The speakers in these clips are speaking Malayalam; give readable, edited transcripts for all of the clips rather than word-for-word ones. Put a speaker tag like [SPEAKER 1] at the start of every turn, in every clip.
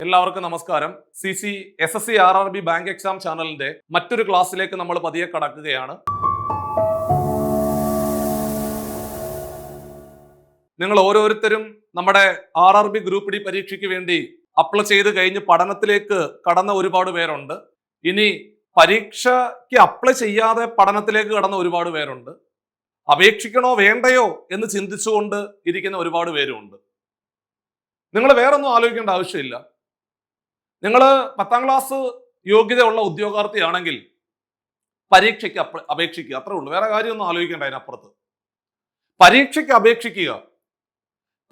[SPEAKER 1] എല്ലാവർക്കും നമസ്കാരം. SSC RRB ബാങ്ക് എക്സാം ചാനലിന്റെ മറ്റൊരു ക്ലാസ്സിലേക്ക് നമ്മൾ പതിയെ കടക്കുകയാണ്. നിങ്ങൾ ഓരോരുത്തരും നമ്മുടെ RRB ഗ്രൂപ്പ് ഡി പരീക്ഷയ്ക്ക് വേണ്ടി അപ്ലൈ ചെയ്ത് കഴിഞ്ഞ് പഠനത്തിലേക്ക് കടന്ന ഒരുപാട് പേരുണ്ട്. ഇനി പരീക്ഷയ്ക്ക് അപ്ലൈ ചെയ്യാതെ പഠനത്തിലേക്ക് കടന്ന ഒരുപാട് പേരുണ്ട്. അപേക്ഷിക്കണോ വേണ്ടയോ എന്ന് ചിന്തിച്ചുകൊണ്ട് ഇരിക്കുന്ന ഒരുപാട് പേരുമുണ്ട്. നിങ്ങൾ വേറൊന്നും ആലോചിക്കേണ്ട ആവശ്യമില്ല. നിങ്ങൾ 10ാം ക്ലാസ് യോഗ്യത ഉള്ള ഉദ്യോഗാർത്ഥിയാണെങ്കിൽ പരീക്ഷയ്ക്ക് അപേക്ഷിക്കുക, അത്രേ ഉള്ളൂ. വേറെ കാര്യമൊന്നും ആലോചിക്കേണ്ട. അതിനപ്പുറത്ത് പരീക്ഷയ്ക്ക് അപേക്ഷിക്കുക.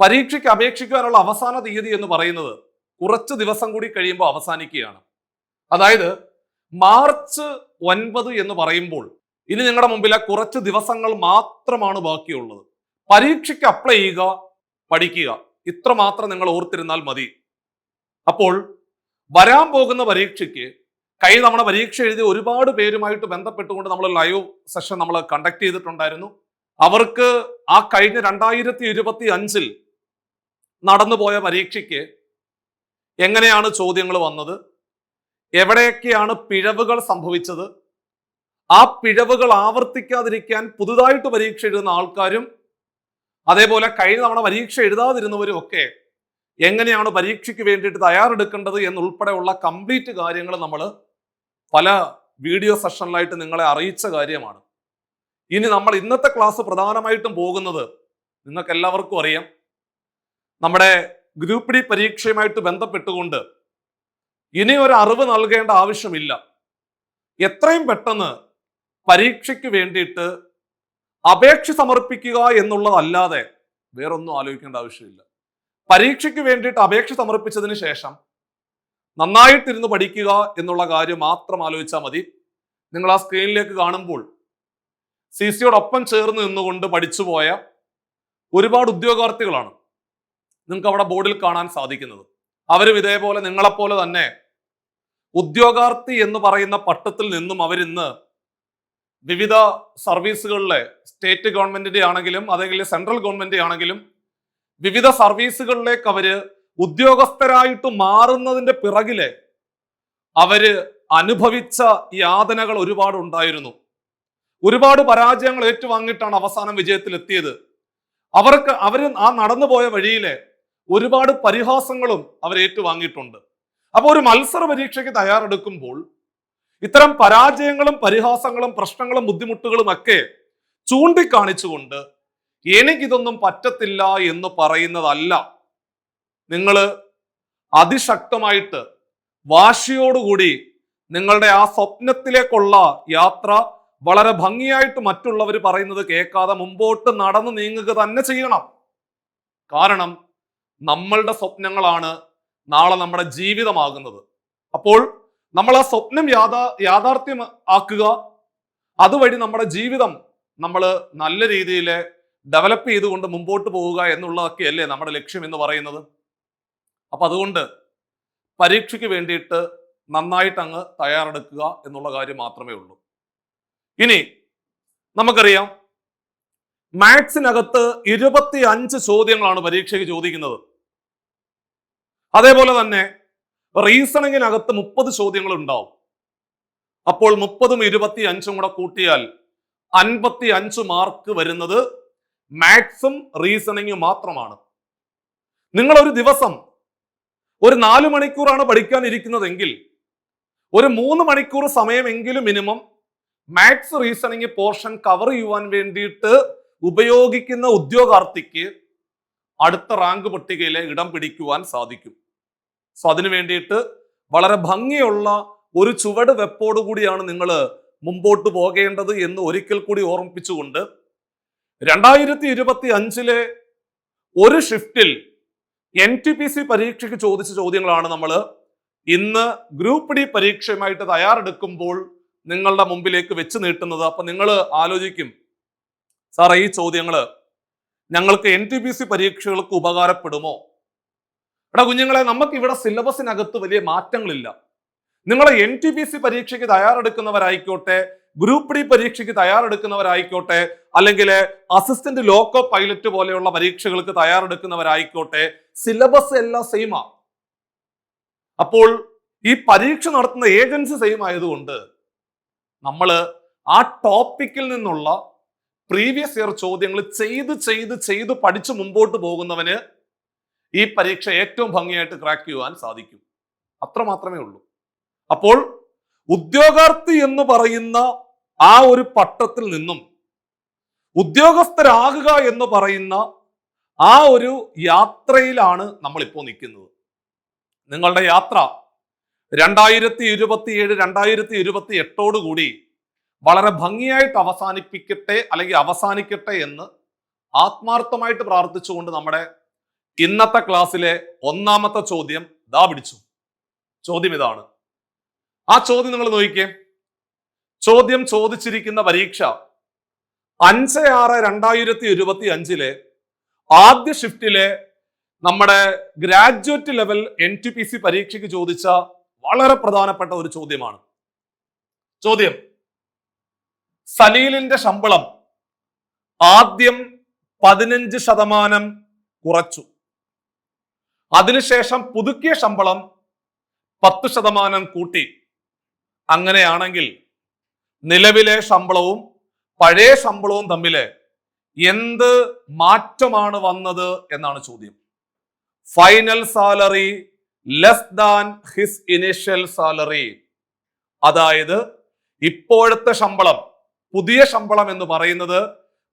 [SPEAKER 1] പരീക്ഷയ്ക്ക് അപേക്ഷിക്കാനുള്ള അവസാന തീയതി എന്ന് പറയുന്നത് കുറച്ച് ദിവസം കൂടി കഴിയുമ്പോൾ അവസാനിക്കുകയാണ്. അതായത് മാർച്ച് 9 എന്ന് പറയുമ്പോൾ ഇനി നിങ്ങളുടെ മുമ്പിൽ കുറച്ച് ദിവസങ്ങൾ മാത്രമാണ് ബാക്കിയുള്ളത്. പരീക്ഷയ്ക്ക് അപ്ലൈ ചെയ്യുക, പഠിക്കുക, ഇത്ര മാത്രം നിങ്ങൾ ഓർത്തിരുന്നാൽ മതി. അപ്പോൾ വരാൻ പോകുന്ന പരീക്ഷയ്ക്ക് കഴിഞ്ഞ തവണ പരീക്ഷ എഴുതി ഒരുപാട് പേരുമായിട്ട് ബന്ധപ്പെട്ടുകൊണ്ട് നമ്മൾ ലൈവ് സെഷൻ നമ്മൾ കണ്ടക്ട് ചെയ്തിട്ടുണ്ടായിരുന്നു. അവർക്ക് ആ കഴിഞ്ഞ 2025 നടന്നുപോയ പരീക്ഷയ്ക്ക് എങ്ങനെയാണ് ചോദ്യങ്ങൾ വന്നത്, എവിടെയൊക്കെയാണ് പിഴവുകൾ സംഭവിച്ചത്, ആ പിഴവുകൾ ആവർത്തിക്കാതിരിക്കാൻ പുതുതായിട്ട് പരീക്ഷ എഴുതുന്ന ആൾക്കാരും അതേപോലെ കഴിഞ്ഞ തവണ പരീക്ഷ എഴുതാതിരുന്നവരും ഒക്കെ എങ്ങനെയാണ് പരീക്ഷയ്ക്ക് വേണ്ടിയിട്ട് തയ്യാറെടുക്കേണ്ടത് എന്നുൾപ്പെടെയുള്ള കംപ്ലീറ്റ് കാര്യങ്ങൾ നമ്മൾ പല വീഡിയോ സെഷനിലായിട്ട് നിങ്ങളെ അറിയിച്ച കാര്യമാണ്. ഇനി നമ്മൾ ഇന്നത്തെ ക്ലാസ് പ്രധാനമായിട്ടും പോകുന്നത് നിങ്ങൾക്ക് എല്ലാവർക്കും അറിയാം, നമ്മുടെ ഗ്രൂപ്പ് ഡി പരീക്ഷയുമായിട്ട് ബന്ധപ്പെട്ടുകൊണ്ട് ഇനി ഒരു അറിവ് നൽകേണ്ട ആവശ്യമില്ല. എത്രയും പെട്ടെന്ന് പരീക്ഷയ്ക്ക് വേണ്ടിയിട്ട് അപേക്ഷ സമർപ്പിക്കുക എന്നുള്ളതല്ലാതെ വേറൊന്നും ആലോചിക്കേണ്ട ആവശ്യമില്ല. പരീക്ഷയ്ക്ക് വേണ്ടിയിട്ട് അപേക്ഷ സമർപ്പിച്ചതിന് ശേഷം നന്നായിട്ടിരുന്ന് പഠിക്കുക എന്നുള്ള കാര്യം മാത്രം ആലോചിച്ചാൽ മതി. നിങ്ങൾ ആ സ്ക്രീനിലേക്ക് കാണുമ്പോൾ CCയോടൊപ്പം ചേർന്ന് നിന്നുകൊണ്ട് പഠിച്ചുപോയ ഒരുപാട് ഉദ്യോഗാർത്ഥികളാണ് നിങ്ങൾക്ക് അവിടെ ബോർഡിൽ കാണാൻ സാധിക്കുന്നത്. അവരും ഇതേപോലെ നിങ്ങളെപ്പോലെ തന്നെ ഉദ്യോഗാർത്ഥി എന്ന് പറയുന്ന പട്ടത്തിൽ നിന്നും അവരിന്ന് വിവിധ സർവീസുകളിലെ സ്റ്റേറ്റ് ഗവൺമെന്റിന്റെ ആണെങ്കിലും അല്ലെങ്കിൽ സെൻട്രൽ ഗവൺമെന്റ് ആണെങ്കിലും വിവിധ സർവീസുകളിലേക്ക് അവര് ഉദ്യോഗസ്ഥരായിട്ട് മാറുന്നതിന്റെ പിറകില് അവര് അനുഭവിച്ച യാതനകൾ ഒരുപാട് ഉണ്ടായിരുന്നു. ഒരുപാട് പരാജയങ്ങൾ ഏറ്റുവാങ്ങിയിട്ടാണ് അവസാനം വിജയത്തിലെത്തിയത്. അവര് ആ നടന്നുപോയ വഴിയിലെ ഒരുപാട് പരിഹാസങ്ങളും അവർ ഏറ്റുവാങ്ങിയിട്ടുണ്ട്. അപ്പൊ ഒരു മത്സര പരീക്ഷയ്ക്ക് തയ്യാറെടുക്കുമ്പോൾ ഇത്തരം പരാജയങ്ങളും പരിഹാസങ്ങളും പ്രശ്നങ്ങളും ബുദ്ധിമുട്ടുകളും ഒക്കെ ചൂണ്ടിക്കാണിച്ചുകൊണ്ട് എനിക്കിതൊന്നും പറ്റത്തില്ല എന്ന് പറയുന്നതല്ല. നിങ്ങൾ അതിശക്തമായിട്ട് വാശിയോടുകൂടി നിങ്ങളുടെ ആ സ്വപ്നത്തിലേക്കുള്ള യാത്ര വളരെ ഭംഗിയായിട്ട് മറ്റുള്ളവർ പറയുന്നത് കേൾക്കാതെ മുമ്പോട്ട് നടന്നു നീങ്ങുക തന്നെ ചെയ്യണം. കാരണം നമ്മളുടെ സ്വപ്നങ്ങളാണ് നാളെ നമ്മുടെ ജീവിതമാകുന്നത്. അപ്പോൾ നമ്മൾ ആ സ്വപ്നം യാഥാർത്ഥ്യം ആക്കുക, അതുവഴി നമ്മുടെ ജീവിതം നമ്മൾ നല്ല രീതിയിൽ ഡെവലപ്പ് ചെയ്തുകൊണ്ട് മുമ്പോട്ട് പോവുക എന്നുള്ളതൊക്കെ അല്ലേ നമ്മുടെ ലക്ഷ്യം എന്ന് പറയുന്നത്. അപ്പൊ അതുകൊണ്ട് പരീക്ഷയ്ക്ക് വേണ്ടിയിട്ട് നന്നായിട്ട് അങ്ങ് തയ്യാറെടുക്കുക എന്നുള്ള കാര്യം മാത്രമേ ഉള്ളൂ. ഇനി നമുക്കറിയാം, മാത്സിനകത്ത് 25 ചോദ്യങ്ങളാണ് പരീക്ഷയ്ക്ക് ചോദിക്കുന്നത്. അതേപോലെ തന്നെ റീസണിങ്ങിനകത്ത് 30 ചോദ്യങ്ങൾ ഉണ്ടാവും. അപ്പോൾ 30ഉം 25ഉം കൂടെ കൂട്ടിയാൽ 55 മാർക്ക് വരുന്നത് മാത്സും റീസണിങ്ങും മാത്രമാണ്. നിങ്ങൾ ഒരു ദിവസം ഒരു 4 മണിക്കൂറാണ് പഠിക്കാൻ ഇരിക്കുന്നതെങ്കിൽ ഒരു 3 മണിക്കൂർ സമയമെങ്കിലും minimum maths reasoning portion cover ചെയ്യുവാൻ വേണ്ടിയിട്ട് ഉപയോഗിക്കുന്ന ഉദ്യോഗാർത്ഥിക്ക് അടുത്ത റാങ്ക് പട്ടികയിലെ ഇടം പിടിക്കുവാൻ സാധിക്കും. സോ അതിനു വേണ്ടിയിട്ട് വളരെ ഭംഗിയുള്ള ഒരു ചുവട് വെപ്പോട് കൂടിയാണ് നിങ്ങൾ മുമ്പോട്ട് പോകേണ്ടത് എന്ന് ഒരിക്കൽ കൂടി ഓർമ്മിപ്പിച്ചുകൊണ്ട് 2025 ഒരു ഷിഫ്റ്റിൽ NTPC പരീക്ഷയ്ക്ക് ചോദിച്ച ചോദ്യങ്ങളാണ് നമ്മൾ ഇന്ന് ഗ്രൂപ്പ് ഡി പരീക്ഷയുമായിട്ട് തയ്യാറെടുക്കുമ്പോൾ നിങ്ങളുടെ മുമ്പിലേക്ക് വെച്ച് നീട്ടുന്നത്. അപ്പൊ നിങ്ങൾ ആലോചിക്കും, സാർ ഈ ചോദ്യങ്ങൾ ഞങ്ങൾക്ക് NTPC പരീക്ഷകൾക്ക് ഉപകാരപ്പെടുമോ? എടാ കുഞ്ഞുങ്ങളെ, നമുക്ക് ഇവിടെ സിലബസിനകത്ത് വലിയ മാറ്റങ്ങളില്ല. നിങ്ങൾ NTPC പരീക്ഷയ്ക്ക് തയ്യാറെടുക്കുന്നവരായിക്കോട്ടെ, ഗ്രൂപ്പ് ഡി പരീക്ഷയ്ക്ക് തയ്യാറെടുക്കുന്നവരായിക്കോട്ടെ, അല്ലെങ്കിൽ അസിസ്റ്റന്റ് ലോക്കോ പൈലറ്റ് പോലെയുള്ള പരീക്ഷകൾക്ക് തയ്യാറെടുക്കുന്നവരായിക്കോട്ടെ, സിലബസ് എല്ലാം സെയിമാ. അപ്പോൾ ഈ പരീക്ഷ നടത്തുന്ന ഏജൻസി സെയിം ആയതുകൊണ്ട് നമ്മൾ ആ ടോപ്പിക്കിൽ നിന്നുള്ള പ്രീവിയസ് ഇയർ ചോദ്യങ്ങൾ ചെയ്ത് പഠിച്ചു മുമ്പോട്ട് പോകുന്നവന് ഈ പരീക്ഷ ഏറ്റവും ഭംഗിയായിട്ട് ക്രാക്ക് ചെയ്യുവാൻ സാധിക്കും. അത്ര മാത്രമേ ഉള്ളൂ. അപ്പോൾ ഉദ്യോഗാർത്ഥി എന്ന് പറയുന്ന ആ ഒരു പട്ടത്തിൽ നിന്നും ഉദ്യോഗസ്ഥരാകുക എന്ന് പറയുന്ന ആ ഒരു യാത്രയിലാണ് നമ്മളിപ്പോൾ നിൽക്കുന്നത്. നിങ്ങളുടെ യാത്ര 2027 2028 കൂടി വളരെ ഭംഗിയായിട്ട് അവസാനിക്കട്ടെ എന്ന് ആത്മാർത്ഥമായിട്ട് പ്രാർത്ഥിച്ചുകൊണ്ട് നമ്മുടെ ഇന്നത്തെ ക്ലാസ്സിലെ ഒന്നാമത്തെ ചോദ്യം ദാ പിടിച്ചു. ചോദ്യം ഇതാണ്. ആ ചോദ്യം നിങ്ങൾ നോക്കിക്കേ. ചോദ്യം ചോദിച്ചിരിക്കുന്ന പരീക്ഷ 5/6/2025 ആദ്യ ഷിഫ്റ്റിലെ നമ്മുടെ ഗ്രാജുവേറ്റ് ലെവൽ NTPC പരീക്ഷയ്ക്ക് ചോദിച്ച വളരെ പ്രധാനപ്പെട്ട ഒരു ചോദ്യമാണ്. ചോദ്യം: സലീലിന്റെ ശമ്പളം ആദ്യം 15% കുറച്ചു, അതിനുശേഷം പുതുക്കിയ ശമ്പളം 10% കൂട്ടി. അങ്ങനെയാണെങ്കിൽ നിലവിലെ ശമ്പളവും പഴയ ശമ്പളവും തമ്മിൽ എന്ത് മാറ്റമാണ് വന്നത് എന്നാണ് ചോദ്യം. Final salary less than his initial salary. അതായത് ഇപ്പോഴത്തെ ശമ്പളം, പുതിയ ശമ്പളം എന്ന് പറയുന്നത്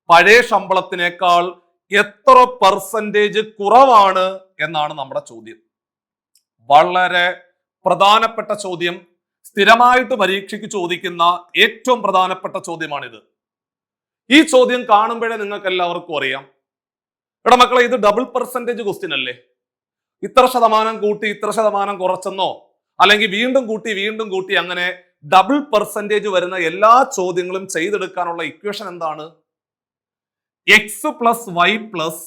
[SPEAKER 1] പഴയ ശമ്പളത്തിനേക്കാൾ എത്ര പെർസെന്റേജ് കുറവാണ് എന്നാണ് നമ്മുടെ ചോദ്യം. വളരെ പ്രധാനപ്പെട്ട ചോദ്യം, സ്ഥിരമായിട്ട് പരീക്ഷയ്ക്ക് ചോദിക്കുന്ന ഏറ്റവും പ്രധാനപ്പെട്ട ചോദ്യമാണിത്. ഈ ചോദ്യം കാണുമ്പോഴേ നിങ്ങൾക്ക് എല്ലാവർക്കും അറിയാം, എടാ മക്കളെ, ഇത് ഡബിൾ പെർസെന്റേജ് ക്വസ്റ്റ്യൻ അല്ലേ? ഇത്ര ശതമാനം കൂട്ടി ഇത്ര ശതമാനം കുറച്ചെന്നോ, അല്ലെങ്കിൽ വീണ്ടും കൂട്ടി അങ്ങനെ ഡബിൾ പെർസെന്റേജ് വരുന്ന എല്ലാ ചോദ്യങ്ങളും ചെയ്തെടുക്കാനുള്ള ഇക്വേഷൻ എന്താണ്? X plus y plus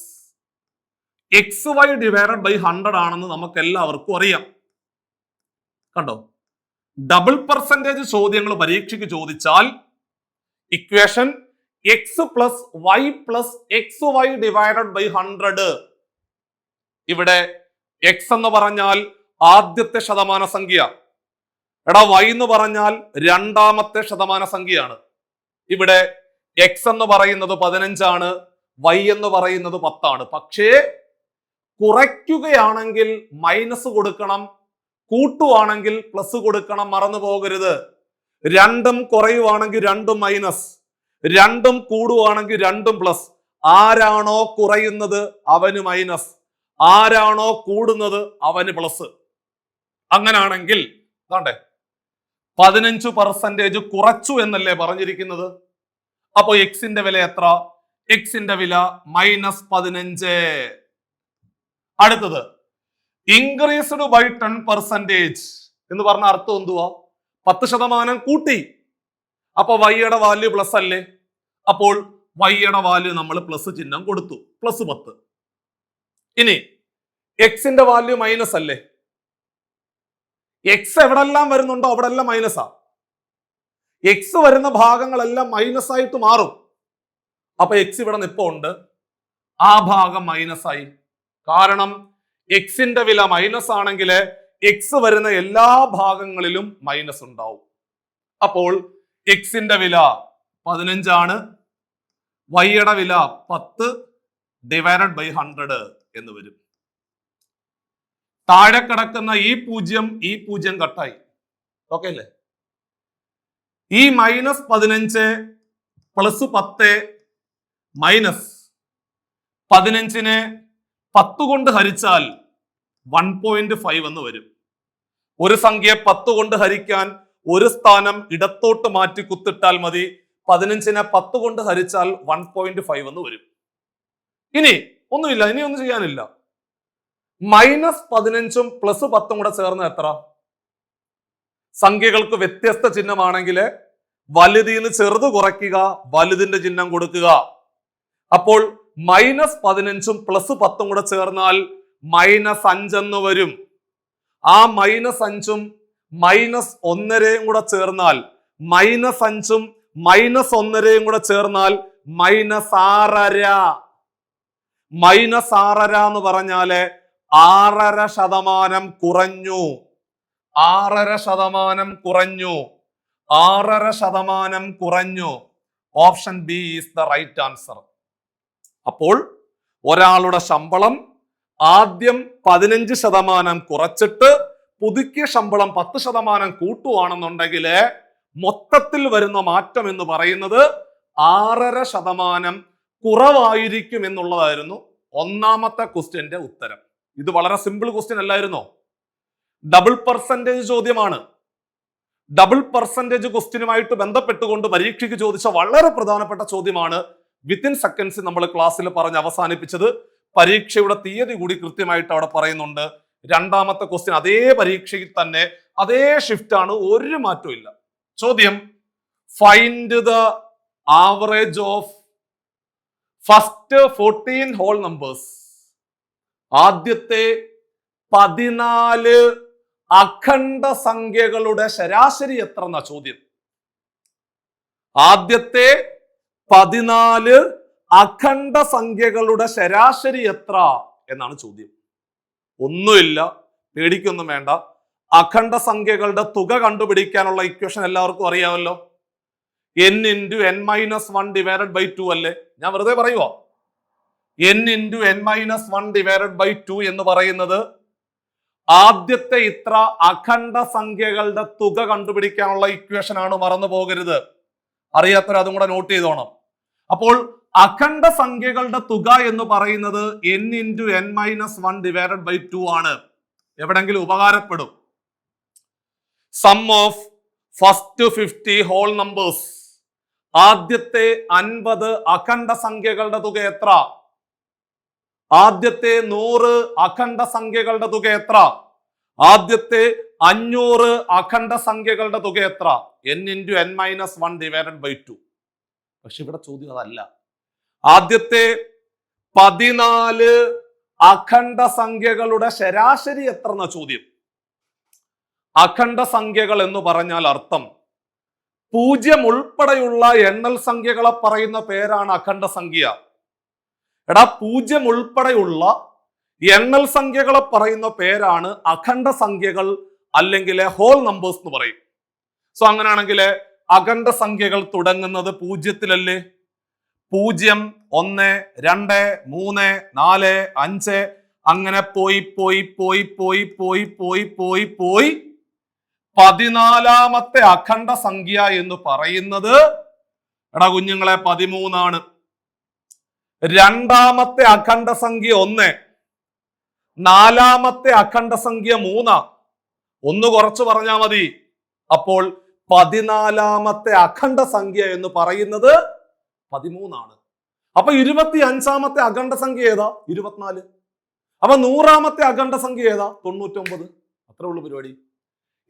[SPEAKER 1] XY divided by 100 ആണെന്ന് നമുക്ക് എല്ലാവർക്കും അറിയാം. കണ്ടോ? ഡബിൾ പെർസെന്റേജ് ചോദ്യങ്ങൾ പരീക്ഷയ്ക്ക് ചോദിച്ചാൽ equation x plus y plus XY divided by 100. ഇവിടെ എക്സ് എന്ന് പറഞ്ഞാൽ ആദ്യത്തെ ശതമാന സംഖ്യ, എടാ വൈ എന്ന് പറഞ്ഞാൽ രണ്ടാമത്തെ ശതമാന സംഖ്യയാണ്. ഇവിടെ എക്സ് എന്ന് പറയുന്നത് 15 ആണ്, വൈ എന്ന് പറയുന്നത് 10 ആണ്. പക്ഷേ കുറയ്ക്കുകയാണെങ്കിൽ മൈനസ് കൊടുക്കണം, കൂട്ടുവാണെങ്കിൽ പ്ലസ് കൊടുക്കണം, മറന്നു പോകരുത്. രണ്ടും കുറയുവാണെങ്കിൽ രണ്ടും മൈനസ്, രണ്ടും കൂടുവാണെങ്കിൽ രണ്ടും പ്ലസ്. ആരാണോ കുറയുന്നത് അവന് മൈനസ്, ആരാണോ കൂടുന്നത് അവന് പ്ലസ്. അങ്ങനാണെങ്കിൽ 15% കുറച്ചു എന്നല്ലേ പറഞ്ഞിരിക്കുന്നത്? അപ്പൊ എക്സിന്റെ വില എത്ര? എക്സിന്റെ വില -15. അടുത്തത് ഇൻക്രീസ്ഡ് ബൈ 10% എന്ന് പറഞ്ഞ അർത്ഥം എന്തുവാ? 10% കൂട്ടി. അപ്പൊ വൈയുടെ വാല്യൂ പ്ലസ് അല്ലേ? അപ്പോൾ വൈയുടെ വാല്യൂ നമ്മൾ പ്ലസ് ചിഹ്നം കൊടുത്തു, +10. ഇനി എക്സിന്റെ വാല്യൂ മൈനസ് അല്ലേ? എക്സ് എവിടെല്ലാം വരുന്നുണ്ടോ അവിടെ എല്ലാം മൈനസാ. എക്സ് വരുന്ന ഭാഗങ്ങളെല്ലാം മൈനസ് ആയിട്ട് മാറും. അപ്പൊ എക്സ് ഇവിടെ നിപ്പോ ഉണ്ട്, ആ ഭാഗം മൈനസ് ആയി. കാരണം എക്സിന്റെ വില മൈനസ് ആണെങ്കിൽ എക്സ് വരുന്ന എല്ലാ ഭാഗങ്ങളിലും മൈനസ് ഉണ്ടാവും. അപ്പോൾ എക്സിന്റെ വില 15 ആണ്, വൈയുടെ വില 10 ഡിവൈഡഡ് ബൈ 100 എന്ന് വരും. താഴെ കിടക്കുന്ന ഈ പൂജ്യം കട്ടായി. ഓക്കെ അല്ലേ? ഈ -15 പ്ലസ് 10 മൈനസ് 15നെ 10 കൊണ്ട് ഹരിച്ചാൽ 1.5 എന്ന് വരും. ഒരു സംഖ്യ 10 കൊണ്ട് ഹരിക്കാൻ ഒരു സ്ഥാനം ഇടത്തോട്ട് മാറ്റി കുത്തിട്ടാൽ മതി. 15നെ 10 കൊണ്ട് ഹരിച്ചാൽ 1.5 എന്ന് വരും. ഇനി ഒന്നുമില്ല, ഇനി ഒന്നും ചെയ്യാനില്ല. -15ഉം +10ഉം കൂടെ ചേർന്ന് എത്ര? സംഖ്യകൾക്ക് വ്യത്യസ്ത ചിഹ്നമാണെങ്കിൽ വലുതിന്ന് ചെറുത് കുറയ്ക്കുക, വലുതിന്റെ ചിഹ്നം കൊടുക്കുക. അപ്പോൾ -15ഉം +10ഉം കൂടെ ചേർന്നാൽ -5 എന്ന് വരും. ആ -5ഉം -1.5 കൂടെ ചേർന്നാൽ -5ഉം -1.5 കൂടെ ചേർന്നാൽ -6.5. -6.5 എന്ന് പറഞ്ഞാല് 6.5% കുറഞ്ഞു. 6.5% കുറഞ്ഞു. 6.5% കുറഞ്ഞു. Option B is the right answer. അപ്പോൾ ഒരാളുടെ ശമ്പളം ആദ്യം 15% കുറച്ചിട്ട് പുതുക്കിയ ശമ്പളം 10% കൂട്ടുവാണെന്നുണ്ടെങ്കിൽ മൊത്തത്തിൽ വരുന്ന മാറ്റം എന്ന് പറയുന്നത് 6.5% കുറവായിരിക്കും എന്നുള്ളതായിരുന്നു ഒന്നാമത്തെ ക്വസ്റ്റ്യന്റെ ഉത്തരം. ഇത് വളരെ സിമ്പിൾ ക്വസ്റ്റ്യൻ അല്ലായിരുന്നോ? ഡബിൾ പെർസെന്റേജ് ചോദ്യമാണ്. ഡബിൾ പെർസെന്റേജ് ക്വസ്റ്റ്യനുമായിട്ട് ബന്ധപ്പെട്ടുകൊണ്ട് പരീക്ഷയ്ക്ക് ചോദിച്ച വളരെ പ്രധാനപ്പെട്ട ചോദ്യമാണ്. വിത്തിൻ സെക്കൻഡ്സ് നമ്മൾ ക്ലാസ്സിൽ പറഞ്ഞ് അവസാനിപ്പിച്ചത്. പരീക്ഷയുടെ തീയതി കൂടി കൃത്യമായിട്ട് അവിടെ പറയുന്നുണ്ട്. രണ്ടാമത്തെ ക്വസ്റ്റ്യൻ അതേ പരീക്ഷയിൽ തന്നെ അതേ ഷിഫ്റ്റ് ആണ്, ഒരു മാറ്റവും ഇല്ല. ചോദ്യം, find the average of first 14 whole numbers. ആദ്യത്തെ 14 അഖണ്ഡ സംഖ്യകളുടെ ശരാശരി എത്ര എന്ന ചോദ്യം. ആദ്യത്തെ 14 അഖണ്ഡ സംഖ്യകളുടെ ശരാശരി എത്ര എന്നാണ് ചോദ്യം. ഒന്നുമില്ല, പേടിക്കൊന്നും വേണ്ട. അഖണ്ഡ സംഖ്യകളുടെ തുക കണ്ടുപിടിക്കാനുള്ള ഇക്വേഷൻ എല്ലാവർക്കും അറിയാമല്ലോ. n × n-1 ഡിവൈഡഡ് ബൈ 2 അല്ലേ? ഞാൻ വെറുതെ പറയുവോ? n × n-1 ഡിവൈഡഡ് ബൈ 2 എന്ന് പറയുന്നത് ആദ്യത്തെ ഇത്ര അഖണ്ഡ സംഖ്യകളുടെ തുക കണ്ടുപിടിക്കാനുള്ള ഇക്വേഷൻ ആണ്, മറന്നു പോകരുത്. അറിയാത്തവർ അതും കൂടെ നോട്ട് ചെയ്തോണം. അപ്പോൾ അഖണ്ഡ സംഖ്യകളുടെ തുക എന്ന് പറയുന്നത് n × n-1 ഡിവൈഡഡ് ബൈ 2 ആണ്. എവിടെങ്കിലും ഉപകാരപ്പെടും. Sum of first 50 whole numbers. ആദ്യത്തെ 50 അഖണ്ഡ സംഖ്യകളുടെ തുക എത്ര? ആദ്യത്തെ 100 അഖണ്ഡ സംഖ്യകളുടെ തുക എത്ര? ആദ്യത്തെ 500 അഖണ്ഡ സംഖ്യകളുടെ തുക എത്ര? n × n-1 divided by 2. പക്ഷെ ഇവിടെ ചോദ്യം അതല്ല. ആദ്യത്തെ 14 അഖണ്ഡ സംഖ്യകളുടെ ശരാശരി എത്ര എന്ന ചോദ്യം. അഖണ്ഡ സംഖ്യകൾ എന്ന് പറഞ്ഞാൽ അർത്ഥം 0 ഉൾപ്പെടെയുള്ള എണ്ണൽ സംഖ്യകളെ പറയുന്ന പേരാണ് അഖണ്ഡ സംഖ്യ. എടാ, 0 ഉൾപ്പെടെയുള്ള എണ്ണൽ സംഖ്യകളെ പറയുന്ന പേരാണ് അഖണ്ഡ സംഖ്യകൾ, അല്ലെങ്കിൽ ഹോൾ നമ്പേഴ്സ് എന്ന് പറയും. സോ അങ്ങനെയാണെങ്കിൽ അഖണ്ഡ സംഖ്യകൾ തുടങ്ങുന്നത് 0-ത്തിലല്ലേ? 0, 1, 2, 3, 4, 5 അങ്ങനെ പോയി പോയി പോയി പോയി പോയി പോയി പോയി പോയി 14ാമത്തെ അഖണ്ഡ സംഖ്യ എന്ന് പറയുന്നത് എടാ കുഞ്ഞുങ്ങളെ 13 ആണ്. രണ്ടാമത്തെ അഖണ്ഡ സംഖ്യ 1, നാലാമത്തെ അഖണ്ഡ സംഖ്യ 3. ഒന്ന് കുറച്ച് പറഞ്ഞാൽ മതി. അപ്പോൾ 14ാമത്തെ അഖണ്ഡ സംഖ്യ എന്ന് പറയുന്നത് 13 ആണ്. അപ്പൊ 25ാമത്തെ അഖണ്ഡ സംഖ്യ ഏതാ? 24. അപ്പൊ 100ാമത്തെ അഖണ്ഡ സംഖ്യ ഏതാ? 99. അത്രേ ഉള്ളൂ പരിപാടി.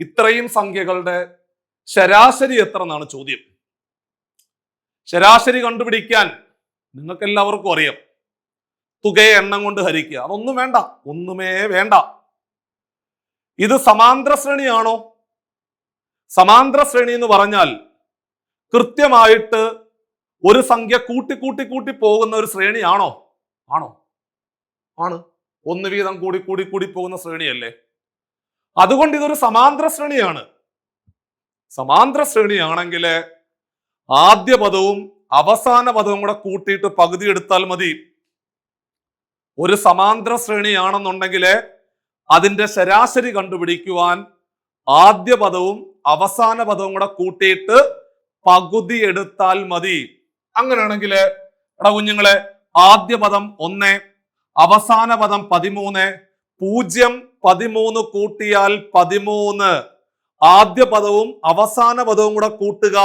[SPEAKER 1] ഇത്രയും സംഖ്യകളുടെ ശരാശരി എത്ര എന്നാണ് ചോദ്യം. ശരാശരി കണ്ടുപിടിക്കാൻ നിങ്ങൾക്ക് എല്ലാവർക്കും അറിയാം. തുകയെ എണ്ണം കൊണ്ട് ഹരിക്കുക. അതൊന്നും വേണ്ട, ഒന്നുമേ വേണ്ട. ഇത് സമാന്തര ശ്രേണിയാണോ? സമാന്തര ശ്രേണി എന്ന് പറഞ്ഞാൽ കൃത്യമായിട്ട് ഒരു സംഖ്യ കൂട്ടി കൂട്ടി കൂട്ടി പോകുന്ന ഒരു ശ്രേണിയാണോ? ആണോ? ആണ്. ഒന്ന് വീതം കൂടി കൂടി കൂടി പോകുന്ന ശ്രേണിയല്ലേ? അതുകൊണ്ട് ഇതൊരു സമാന്തര ശ്രേണിയാണ്. സമാന്തര ശ്രേണിയാണെങ്കിൽ ആദ്യ പദവും അവസാന പദവും കൂടെ കൂട്ടിയിട്ട് പകുതി എടുത്താൽ മതി. ഒരു സമാന്തര ശ്രേണിയാണെന്നുണ്ടെങ്കിൽ അതിന്റെ ശരാശരി കണ്ടുപിടിക്കുവാൻ ആദ്യ പദവും അവസാന പദവും കൂടെ കൂട്ടിയിട്ട് പകുതി എടുത്താൽ മതി. അങ്ങനെയാണെങ്കിൽ എടാ കുഞ്ഞുങ്ങളെ, ആദ്യ പദം 1, അവസാന പദം 13, 0, 13 കൂട്ടിയാൽ 13. ആദ്യ പദവും അവസാന പദവും കൂടെ കൂട്ടുക.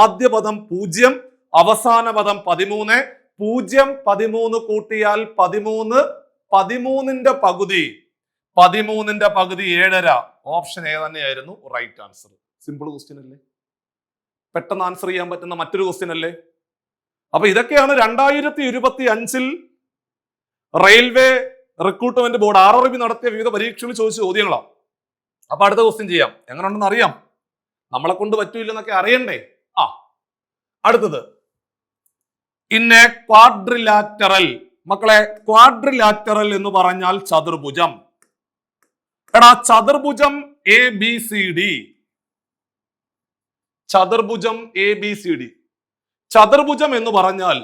[SPEAKER 1] ആദ്യ പദം 0, അവസാന പദം 13, 0, 13 കൂട്ടിയാൽ 13. 13ന്റെ പകുതി 7.5. ഓപ്ഷൻ എ തന്നെയായിരുന്നു റൈറ്റ് ആൻസർ. സിമ്പിൾ ക്വസ്റ്റ്യൻ അല്ലേ? പെട്ടെന്ന് ആൻസർ ചെയ്യാൻ പറ്റുന്ന മറ്റൊരു ക്വസ്റ്റ്യൻ അല്ലേ? അപ്പൊ ഇതൊക്കെയാണ് 2025 റെയിൽവേ റിക്രൂട്ട്മെന്റ് ബോർഡ് RRB നടത്തിയ വിവിധ പരീക്ഷകളിൽ ചോദിച്ച ചോദ്യങ്ങളാണ്. അപ്പൊ അടുത്ത ക്വസ്റ്റ്യൻ ചെയ്യാം. എങ്ങനെ ഉണ്ടെന്ന് അറിയാം. നമ്മളെ കൊണ്ട് പറ്റൂല്ലെന്നൊക്കെ അറിയണ്ടേ? അടുത്തത് ഇൻ എ ക്വാഡ്രിലാറ്ററൽ. മക്കളെ, ക്വാഡ്രിലാറ്ററൽ എന്ന് പറഞ്ഞാൽ ചതുർഭുജം. എടാ, ചതുർഭുജം ABCD. ചതുർഭുജം ABCD. ചതുർഭുജം എന്ന് പറഞ്ഞാൽ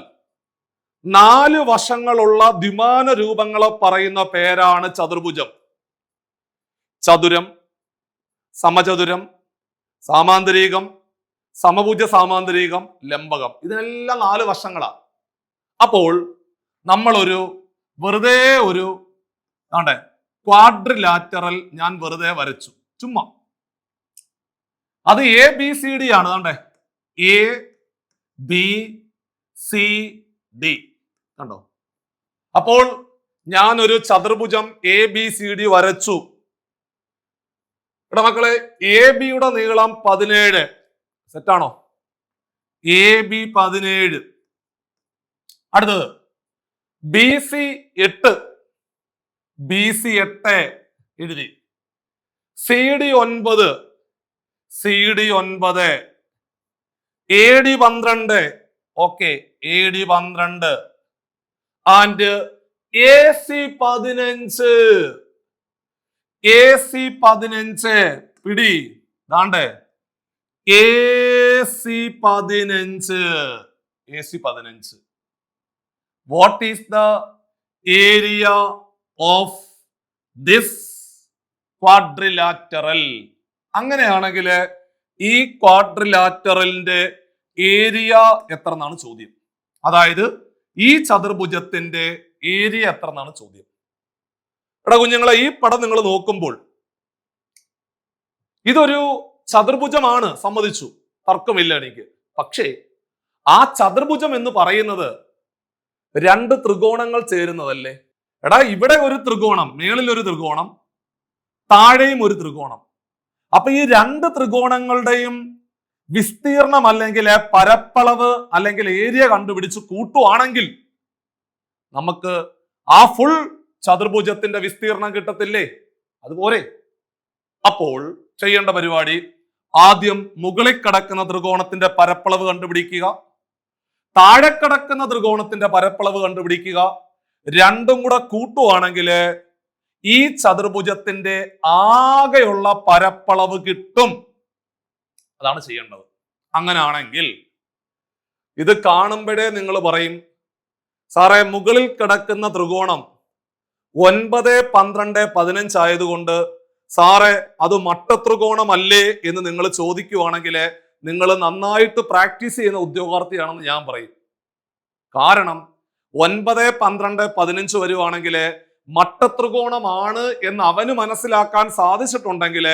[SPEAKER 1] 4 വശങ്ങളുള്ള ദ്വിമാന രൂപങ്ങളെ പറയുന്ന പേരാണ് ചതുർഭുജം. ചതുരം, സമചതുരം, സാമാന്തരികം, സമഭുജ സാമാന്തരികം, ലംബകം. ഇതിനെല്ലാം 4 വശങ്ങളാണ്. അപ്പോൾ നമ്മളൊരു വെറുതെ ഒരു ക്വാഡ്രിലാറ്ററൽ ഞാൻ വെറുതെ വരച്ചു, ചുമ്മാ. അത് ABCD ആണ്. ABCD കണ്ടോ? അപ്പോൾ ഞാൻ ഒരു ചതുർഭുജം ABCD വരച്ചു. ഇവിടെ മക്കളെ AB യുടെ നീളം 17. സെറ്റാണോ? AB 17. അടുത്തത് BC 8. BC 8 എഴുതി. CD 9. CD 9. AD 12. Okay, AD 12. And AC 15. AC 15 പിടി. ദാണ്ടേ AC 15. AC 15. What is the area of this quadrilateral? അങ്ങനെയാണെങ്കിൽ ഈ ക്വാഡ്രിലാറ്ററലിന്റെ ഏരിയ എത്ര എന്നാണ് ചോദ്യം. അതായത് ഈ ചതുർഭുജത്തിന്റെ ഏരിയ എത്ര എന്നാണ് ചോദ്യം. എടാ കുഞ്ഞുങ്ങളെ, ഈ പടം നിങ്ങൾ നോക്കുമ്പോൾ ഇതൊരു ചതുർഭുജമാണ്, സമ്മതിച്ചു, തർക്കമില്ല എനിക്ക്. പക്ഷേ ആ ചതുർഭുജം എന്ന് പറയുന്നത് 2 ത്രികോണങ്ങൾ ചേരുന്നതല്ലേ. എടാ ഇവിടെ ഒരു ത്രികോണം, മേളിൽ ഒരു ത്രികോണം, താഴെയും ഒരു ത്രികോണം. അപ്പൊ ഈ 2 ത്രികോണങ്ങളുടെയും വിസ്തീർണം അല്ലെങ്കിൽ പരപ്പളവ് അല്ലെങ്കിൽ ഏരിയ കണ്ടുപിടിച്ച് കൂട്ടുവാണെങ്കിൽ നമുക്ക് ആ ഫുൾ ചതുർഭുജത്തിന്റെ വിസ്തീർണം കിട്ടത്തില്ലേ? അതുപോലെ അപ്പോൾ ചെയ്യേണ്ട പരിപാടി, ആദ്യം മുകളിൽ കിടക്കുന്ന ത്രികോണത്തിന്റെ പരപ്പളവ് കണ്ടുപിടിക്കുക, താഴെ കിടക്കുന്ന ത്രികോണത്തിന്റെ പരപ്പളവ് കണ്ടുപിടിക്കുക. രണ്ടും കൂടെ കൂട്ടുവാണെങ്കിൽ ഈ ചതുർഭുജത്തിന്റെ ആകെയുള്ള പരപ്പളവ് കിട്ടും. അതാണ് ചെയ്യേണ്ടത്. അങ്ങനാണെങ്കിൽ ഇത് കാണുമ്പോഴേ നിങ്ങൾ പറയും, സാറേ മുകളിൽ കിടക്കുന്ന ത്രികോണം 9, 12, 15 ആയതുകൊണ്ട് സാറേ അത് മട്ടത്രികോണമല്ലേ എന്ന് നിങ്ങൾ ചോദിക്കുവാണെങ്കിൽ നിങ്ങൾ നന്നായിട്ട് പ്രാക്ടീസ് ചെയ്യുന്ന ഉദ്യോഗാർത്ഥിയാണെന്ന് ഞാൻ പറയും. കാരണം 9, 12, 15 വരുവാണെങ്കിൽ മട്ടത്രികോണമാണ് എന്ന് അവന് മനസ്സിലാക്കാൻ സാധിച്ചിട്ടുണ്ടെങ്കിൽ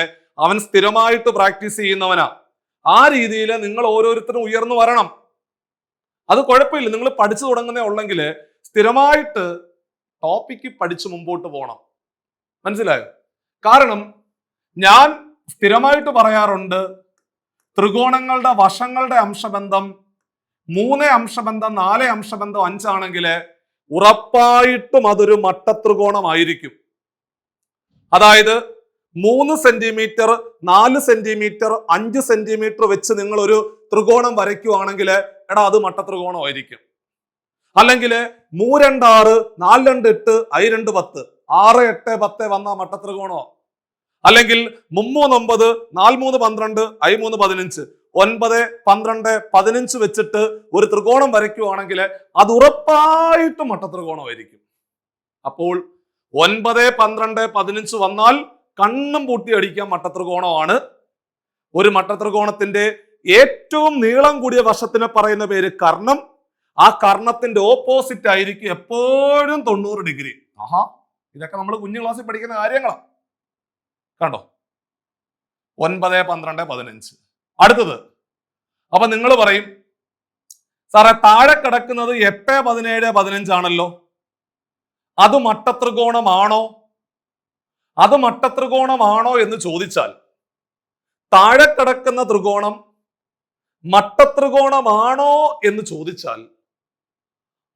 [SPEAKER 1] അവൻ സ്ഥിരമായിട്ട് പ്രാക്ടീസ് ചെയ്യുന്നവനാ. ആ രീതിയിൽ നിങ്ങൾ ഓരോരുത്തരും ഉയർന്നു വരണം. അത് കുഴപ്പമില്ല, നിങ്ങൾ പഠിച്ചു തുടങ്ങുന്നേ ഉള്ളെങ്കിൽ സ്ഥിരമായിട്ട് ടോപ്പിക്ക് പഠിച്ച് മുമ്പോട്ട് പോകണം. മനസ്സിലായോ? കാരണം ഞാൻ സ്ഥിരമായിട്ട് പറയാറുണ്ട്, ത്രികോണങ്ങളുടെ വശങ്ങളുടെ അംശബന്ധം 3 അംശബന്ധം 4 അംശബന്ധം 5 ആണെങ്കിൽ ഉറപ്പായിട്ടും അതൊരു മട്ടത്രികോണമായിരിക്കും. അതായത് 3 സെന്റിമീറ്റർ, 4 സെന്റിമീറ്റർ, 5 സെന്റിമീറ്റർ വെച്ച് നിങ്ങൾ ഒരു ത്രികോണം വരയ്ക്കുവാണെങ്കിൽ എടാ അത് മട്ടത്രികോണമായിരിക്കും. അല്ലെങ്കിൽ 3, 2, 6, 4, 2, 8, 5, 2, 10, 6, 8, 10 വന്ന മട്ടത്രികോണോ. അല്ലെങ്കിൽ 3, 9, 4, 3, 12, 5, 3, 15, 9, 12, 15 വെച്ചിട്ട് ഒരു ത്രികോണം വരയ്ക്കുവാണെങ്കിൽ അത് ഉറപ്പായിട്ടും മട്ടത്രികോണമായിരിക്കും. അപ്പോൾ 9, 12, 15 വന്നാൽ കണ്ണും പൂട്ടി അടിക്കാൻ മട്ടത്രികോണമാണ്. ഒരു മട്ടത്രികോണത്തിന്റെ ഏറ്റവും നീളം കൂടിയ വശത്തിനെ പറയുന്ന പേര് കർണം. ആ കർണത്തിന്റെ ഓപ്പോസിറ്റ് ആയിരിക്കും എപ്പോഴും 90 ഡിഗ്രി. ആഹാ, ഇതൊക്കെ നമ്മൾ കുഞ്ഞു ക്ലാസ്സിൽ പഠിക്കുന്ന കാര്യങ്ങളാണ്. കണ്ടോ? 9, 12, 15. അടുത്തത്, അപ്പൊ നിങ്ങൾ പറയും, സാറേ താഴെ കിടക്കുന്നത് 8, 17, 15 ആണല്ലോ, അത് മട്ടത്രികോണമാണോ? അത് മട്ടത്രികോണമാണോ എന്ന് ചോദിച്ചാൽ താഴെ കിടക്കുന്ന ത്രികോണം മട്ടത്രികോണമാണോ എന്ന് ചോദിച്ചാൽ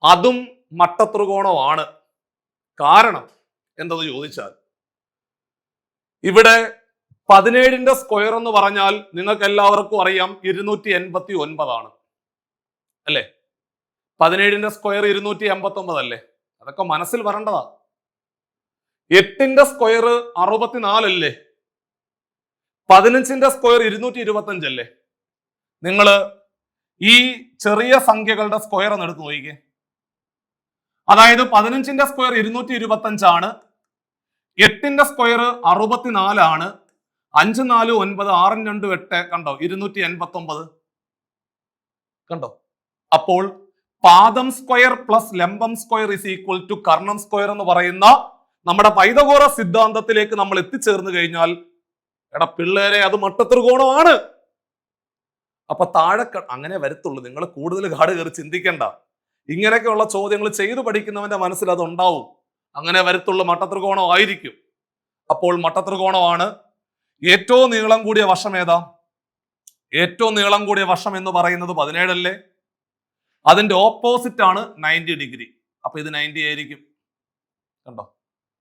[SPEAKER 1] അതും മട്ടത്രികോണമാണ്. കാരണം എന്തെന്ന് ചോദിച്ചാൽ ഇവിടെ 17ന്റെ സ്ക്വയർ എന്ന് പറഞ്ഞാൽ നിങ്ങൾക്ക് എല്ലാവർക്കും അറിയാം 289 ആണ് അല്ലേ? 17ന്റെ സ്ക്വയർ 289 അല്ലേ? അതൊക്കെ മനസ്സിൽ വരേണ്ടതാ. 8ന്റെ സ്ക്വയർ 64 അല്ലേ? 15ന്റെ സ്ക്വയർ 225 അല്ലേ? നിങ്ങൾ ഈ ചെറിയ സംഖ്യകളുടെ സ്ക്വയർ ഒന്ന് എടുത്ത് നോക്കിക്കേ. അതായത് 15ന്റെ സ്ക്വയർ 225 ആണ്, 8ന്റെ സ്ക്വയർ 64 ആണ്, 5 4 9 6 2 8 കണ്ടോ 289 കണ്ടോ. അപ്പോൾ പാദം സ്ക്വയർ പ്ലസ് ലംബം സ്ക്വയർ ഇസ് ഈക്വൽ ടു കർണം സ്ക്വയർ എന്ന് പറയുന്ന നമ്മുടെ പൈതഗോറസ് സിദ്ധാന്തത്തിലേക്ക് നമ്മൾ എത്തിച്ചേർന്ന് കഴിഞ്ഞാൽ എടാ പിള്ളേരെ അത് മട്ടത്രികോണമാണ്. അപ്പൊ താഴെ അങ്ങനെ വരത്തുള്ളൂ. നിങ്ങൾ കൂടുതൽ കാട് കയറി ചിന്തിക്കണ്ട. ഇങ്ങനെയൊക്കെയുള്ള ചോദ്യങ്ങൾ ചെയ്തു പഠിക്കുന്നവന്റെ മനസ്സിൽ അത് ഉണ്ടാവും. അങ്ങനെ വരത്തുള്ള മട്ടത്രികോണം ആയിരിക്കും. അപ്പോൾ മട്ടത്രികോണമാണ്. ഏറ്റവും നീളം കൂടിയ വശം ഏതാ? ഏറ്റവും നീളം കൂടിയ വശം എന്ന് പറയുന്നത് 17 അല്ലേ? അതിന്റെ ഓപ്പോസിറ്റ് ആണ് 90 ഡിഗ്രി. അപ്പൊ ഇത് 90 ആയിരിക്കും. കണ്ടോ,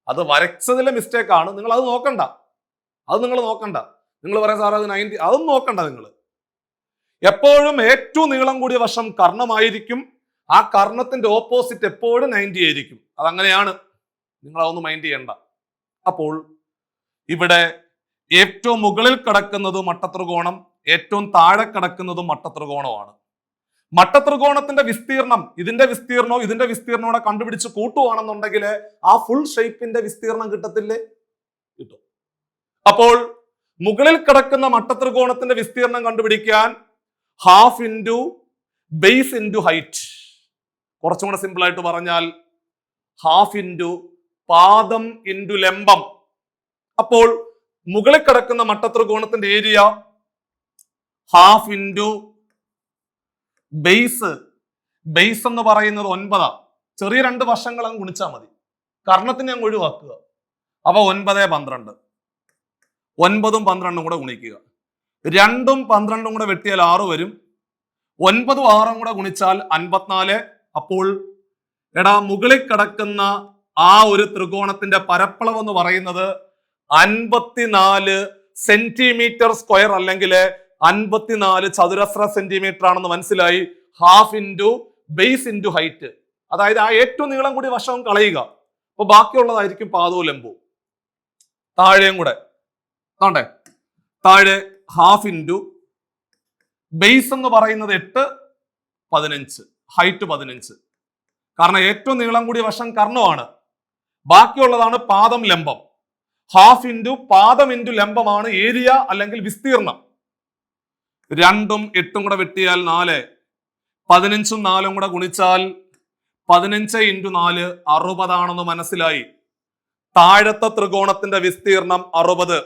[SPEAKER 1] അത് വരച്ചതിലെ മിസ്റ്റേക്ക് ആണ്. നിങ്ങൾ അത് നോക്കണ്ട. നിങ്ങൾ പറയാം സാർ അത് 90, അതൊന്നും നോക്കണ്ട. നിങ്ങൾ എപ്പോഴും ഏറ്റവും നീളം കൂടിയ വശം കർണമായിരിക്കും. ആ കർണത്തിന്റെ ഓപ്പോസിറ്റ് എപ്പോഴും 90 ആയിരിക്കും. അതങ്ങനെയാണ്. നിങ്ങൾ അതൊന്നും മൈൻഡ് ചെയ്യണ്ട. അപ്പോൾ ഇവിടെ ഏറ്റവും മുകളിൽ കിടക്കുന്നത് മട്ടത്രികോണം, ഏറ്റവും താഴെ കിടക്കുന്നതും മട്ടത്രികോണമാണ്. മട്ടത്രികോണത്തിന്റെ വിസ്തീർണം ഇതിന്റെ വിസ്തീർണവും കണ്ടുപിടിച്ച് കൂട്ടുവാണെന്നുണ്ടെങ്കിൽ ആ ഫുൾ ഷേപ്പിന്റെ വിസ്തീർണം കിട്ടത്തില്ലേ? കിട്ടും. അപ്പോൾ മുകളിൽ കിടക്കുന്ന മട്ടത്രികോണത്തിന്റെ വിസ്തീർണം കണ്ടുപിടിക്കാൻ half into base into height, കുറച്ചും കൂടെ സിമ്പിൾ ആയിട്ട് പറഞ്ഞാൽ ഹാഫ് ഇൻറ്റു പാദം ഇൻറ്റു ലംബം. അപ്പോൾ മുകളിൽ കിടക്കുന്ന മട്ടത്രികോണത്തിന്റെ ഏരിയ ഹാഫ് ഇൻറ്റു ബേസ് എന്ന് പറയുന്നത് 9. ചെറിയ 2 വശങ്ങൾ അങ്ങ് ഗുണിച്ചാൽ മതി. കർണത്തിന് അങ്ങ് ഒഴിവാക്കുക. അപ്പൊ 9 12, 9ഉം 12ഉം കൂടെ ഗുണിക്കുക. 2ഉം 12ഉം കൂടെ വെട്ടിയാൽ 6 വരും. 9ഉം 6ഉം കൂടെ ഗുണിച്ചാൽ 54. അപ്പോൾ എടാ മുകളിൽ കിടക്കുന്ന ആ ഒരു ത്രികോണത്തിന്റെ പരപ്പളവ് എന്ന് പറയുന്നത് 54 സെന്റിമീറ്റർ സ്ക്വയർ അല്ലെങ്കിൽ 54 ചതുരശ്ര സെന്റിമീറ്റർ ആണെന്ന് മനസ്സിലായി. Half into base into height, അതായത് ആ ഏറ്റവും നീളം കൂടി വശവും കളയുക. അപ്പൊ ബാക്കിയുള്ളതായിരിക്കും പാദവും ലംബവും. താഴെയും കൂടെ ആണ്ടേ, താഴെ ഹാഫ് ഇൻറ്റു ബേസ് എന്ന് പറയുന്നത് 8 15, ഹൈറ്റ് 15. കാരണം ഏറ്റവും നീളം കൂടിയ വശം കർണമാണ്. ബാക്കിയുള്ളതാണ് പാദം ലംബം. ഹാഫ് ഇൻറ്റു പാദം ഇൻറ്റു ലംബമാണ് ഏരിയ അല്ലെങ്കിൽ വിസ്തീർണം. 2ഉം 8ഉം കൂടെ വെട്ടിയാൽ 4, 15ഉം 4ഉം കൂടെ ഗുണിച്ചാൽ 15 ഇൻറ്റു 4 60 ആണെന്ന് മനസ്സിലായി. താഴത്തെ ത്രികോണത്തിന്റെ വിസ്തീർണം 60.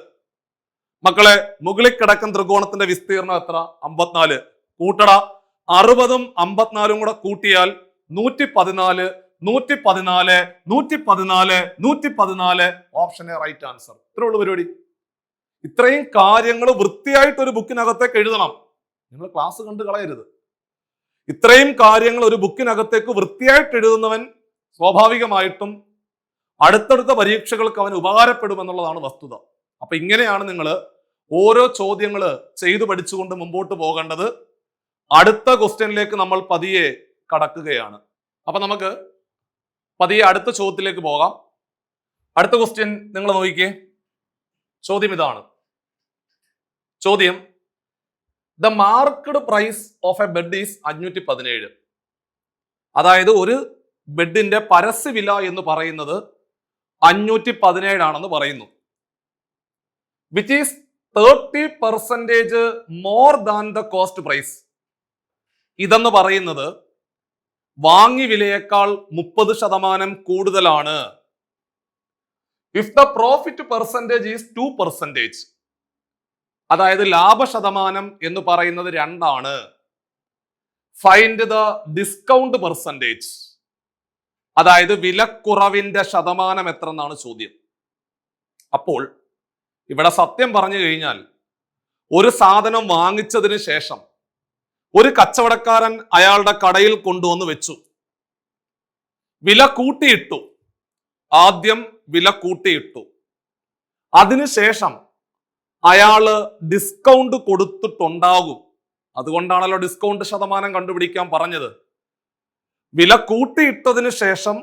[SPEAKER 1] മക്കളെ മുകളിൽ കിടക്കുന്ന ത്രികോണത്തിന്റെ വിസ്തീർണം എത്ര? 54. കൂട്ടട 60ഉം 54ഉം കൂടെ കൂട്ടിയാൽ 114, 114, 114, 114. Option A right answer. ഇത്രേ ഉള്ളൂ പരിപാടി. ഇത്രയും കാര്യങ്ങൾ വൃത്തിയായിട്ട് ഒരു ബുക്കിനകത്തേക്ക് എഴുതണം. നിങ്ങൾ ക്ലാസ് കണ്ട് കളയരുത്. ഇത്രയും കാര്യങ്ങൾ ഒരു ബുക്കിനകത്തേക്ക് വൃത്തിയായിട്ട് എഴുതുന്നവൻ സ്വാഭാവികമായിട്ടും അടുത്തടുത്ത പരീക്ഷകൾക്ക് അവൻ ഉപകാരപ്പെടുമെന്നുള്ളതാണ് വസ്തുത. അപ്പൊ ഇങ്ങനെയാണ് നിങ്ങൾ ഓരോ ചോദ്യങ്ങൾ ചെയ്തു പഠിച്ചുകൊണ്ട് മുമ്പോട്ട് പോകേണ്ടത്. അടുത്ത ക്വസ്റ്റ്യനിലേക്ക് നമ്മൾ പതിയെ കടക്കുകയാണ്. അപ്പൊ നമുക്ക് പതിയെ അടുത്ത ചോദ്യത്തിലേക്ക് പോകാം. അടുത്ത ക്വസ്റ്റ്യൻ നിങ്ങൾ നോക്കിക്കേ. ചോദ്യം ഇതാണ്. ചോദ്യം, the marked price of a bed is 517. അതായത് ഒരു ബെഡിന്റെ പരസ്യവില എന്ന് പറയുന്നത് 517 ആണെന്ന് പറയുന്നു. Which is 30% more than the cost price. ഇതെന്ന് പറയുന്നത് വാങ്ങി വിലയേക്കാൾ 30% കൂടുതലാണ്. If the profit percentage is 2%, അതായത് ലാഭ ശതമാനം എന്ന് പറയുന്നത് 2 ആണ്. ഫൈൻഡ് ദ ഡിസ്കൗണ്ട് പെർസെൻറ്റേജ്, അതായത് വിലക്കുറവിന്റെ ശതമാനം എത്ര എന്നാണ് ചോദ്യം. അപ്പോൾ ഇവിടെ സത്യം പറഞ്ഞു കഴിഞ്ഞാൽ ഒരു സാധനം വാങ്ങിച്ചതിന് ശേഷം ഒരു കച്ചവടക്കാരൻ അയാളുടെ കടയിൽ കൊണ്ടുവന്ന് വെച്ചു, വില കൂട്ടിയിട്ടു. ആദ്യം വില കൂട്ടിയിട്ടു, അതിനുശേഷം അയാള് ഡിസ്കൗണ്ട് കൊടുത്തിട്ടുണ്ടാകും. അതുകൊണ്ടാണല്ലോ ഡിസ്കൗണ്ട് ശതമാനം കണ്ടുപിടിക്കാൻ പറഞ്ഞത്. വില കൂട്ടിയിട്ടതിന് ശേഷം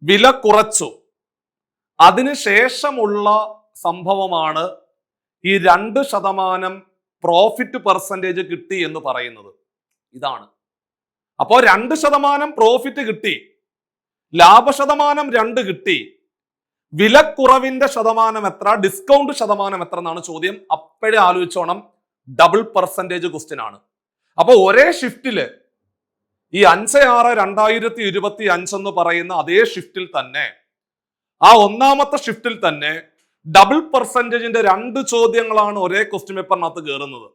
[SPEAKER 1] വില കുറച്ചു, അതിനുശേഷമുള്ള സംഭവമാണ് ഈ 2% പ്രോഫിറ്റ് പെർസെൻറ്റേജ് കിട്ടി എന്ന് പറയുന്നത്? ഇതാണ്. അപ്പോ 2% പ്രോഫിറ്റ് കിട്ടി, ലാഭശതമാനം 2 കിട്ടി, വിലക്കുറവിന്റെ ശതമാനം എത്ര, ഡിസ്കൗണ്ട് ശതമാനം എത്ര എന്നാണ് ചോദ്യം. അപ്പോഴേ ആലോചിച്ചോണം, ഡബിൾ പെർസെൻറ്റേജ് ക്വസ്റ്റ്യൻ ആണ്. അപ്പൊ ഒരേ ഷിഫ്റ്റില് ഈ 5/6/2025 എന്ന് പറയുന്ന അതേ ഷിഫ്റ്റിൽ തന്നെ, ആ ഒന്നാമത്തെ ഷിഫ്റ്റിൽ തന്നെ ഡബിൾ പെർസെൻറ്റേജിന്റെ 2 ചോദ്യങ്ങളാണ് ഒരേ ക്വസ്റ്റ്യൻ പേപ്പറിനകത്ത് കയറുന്നത്.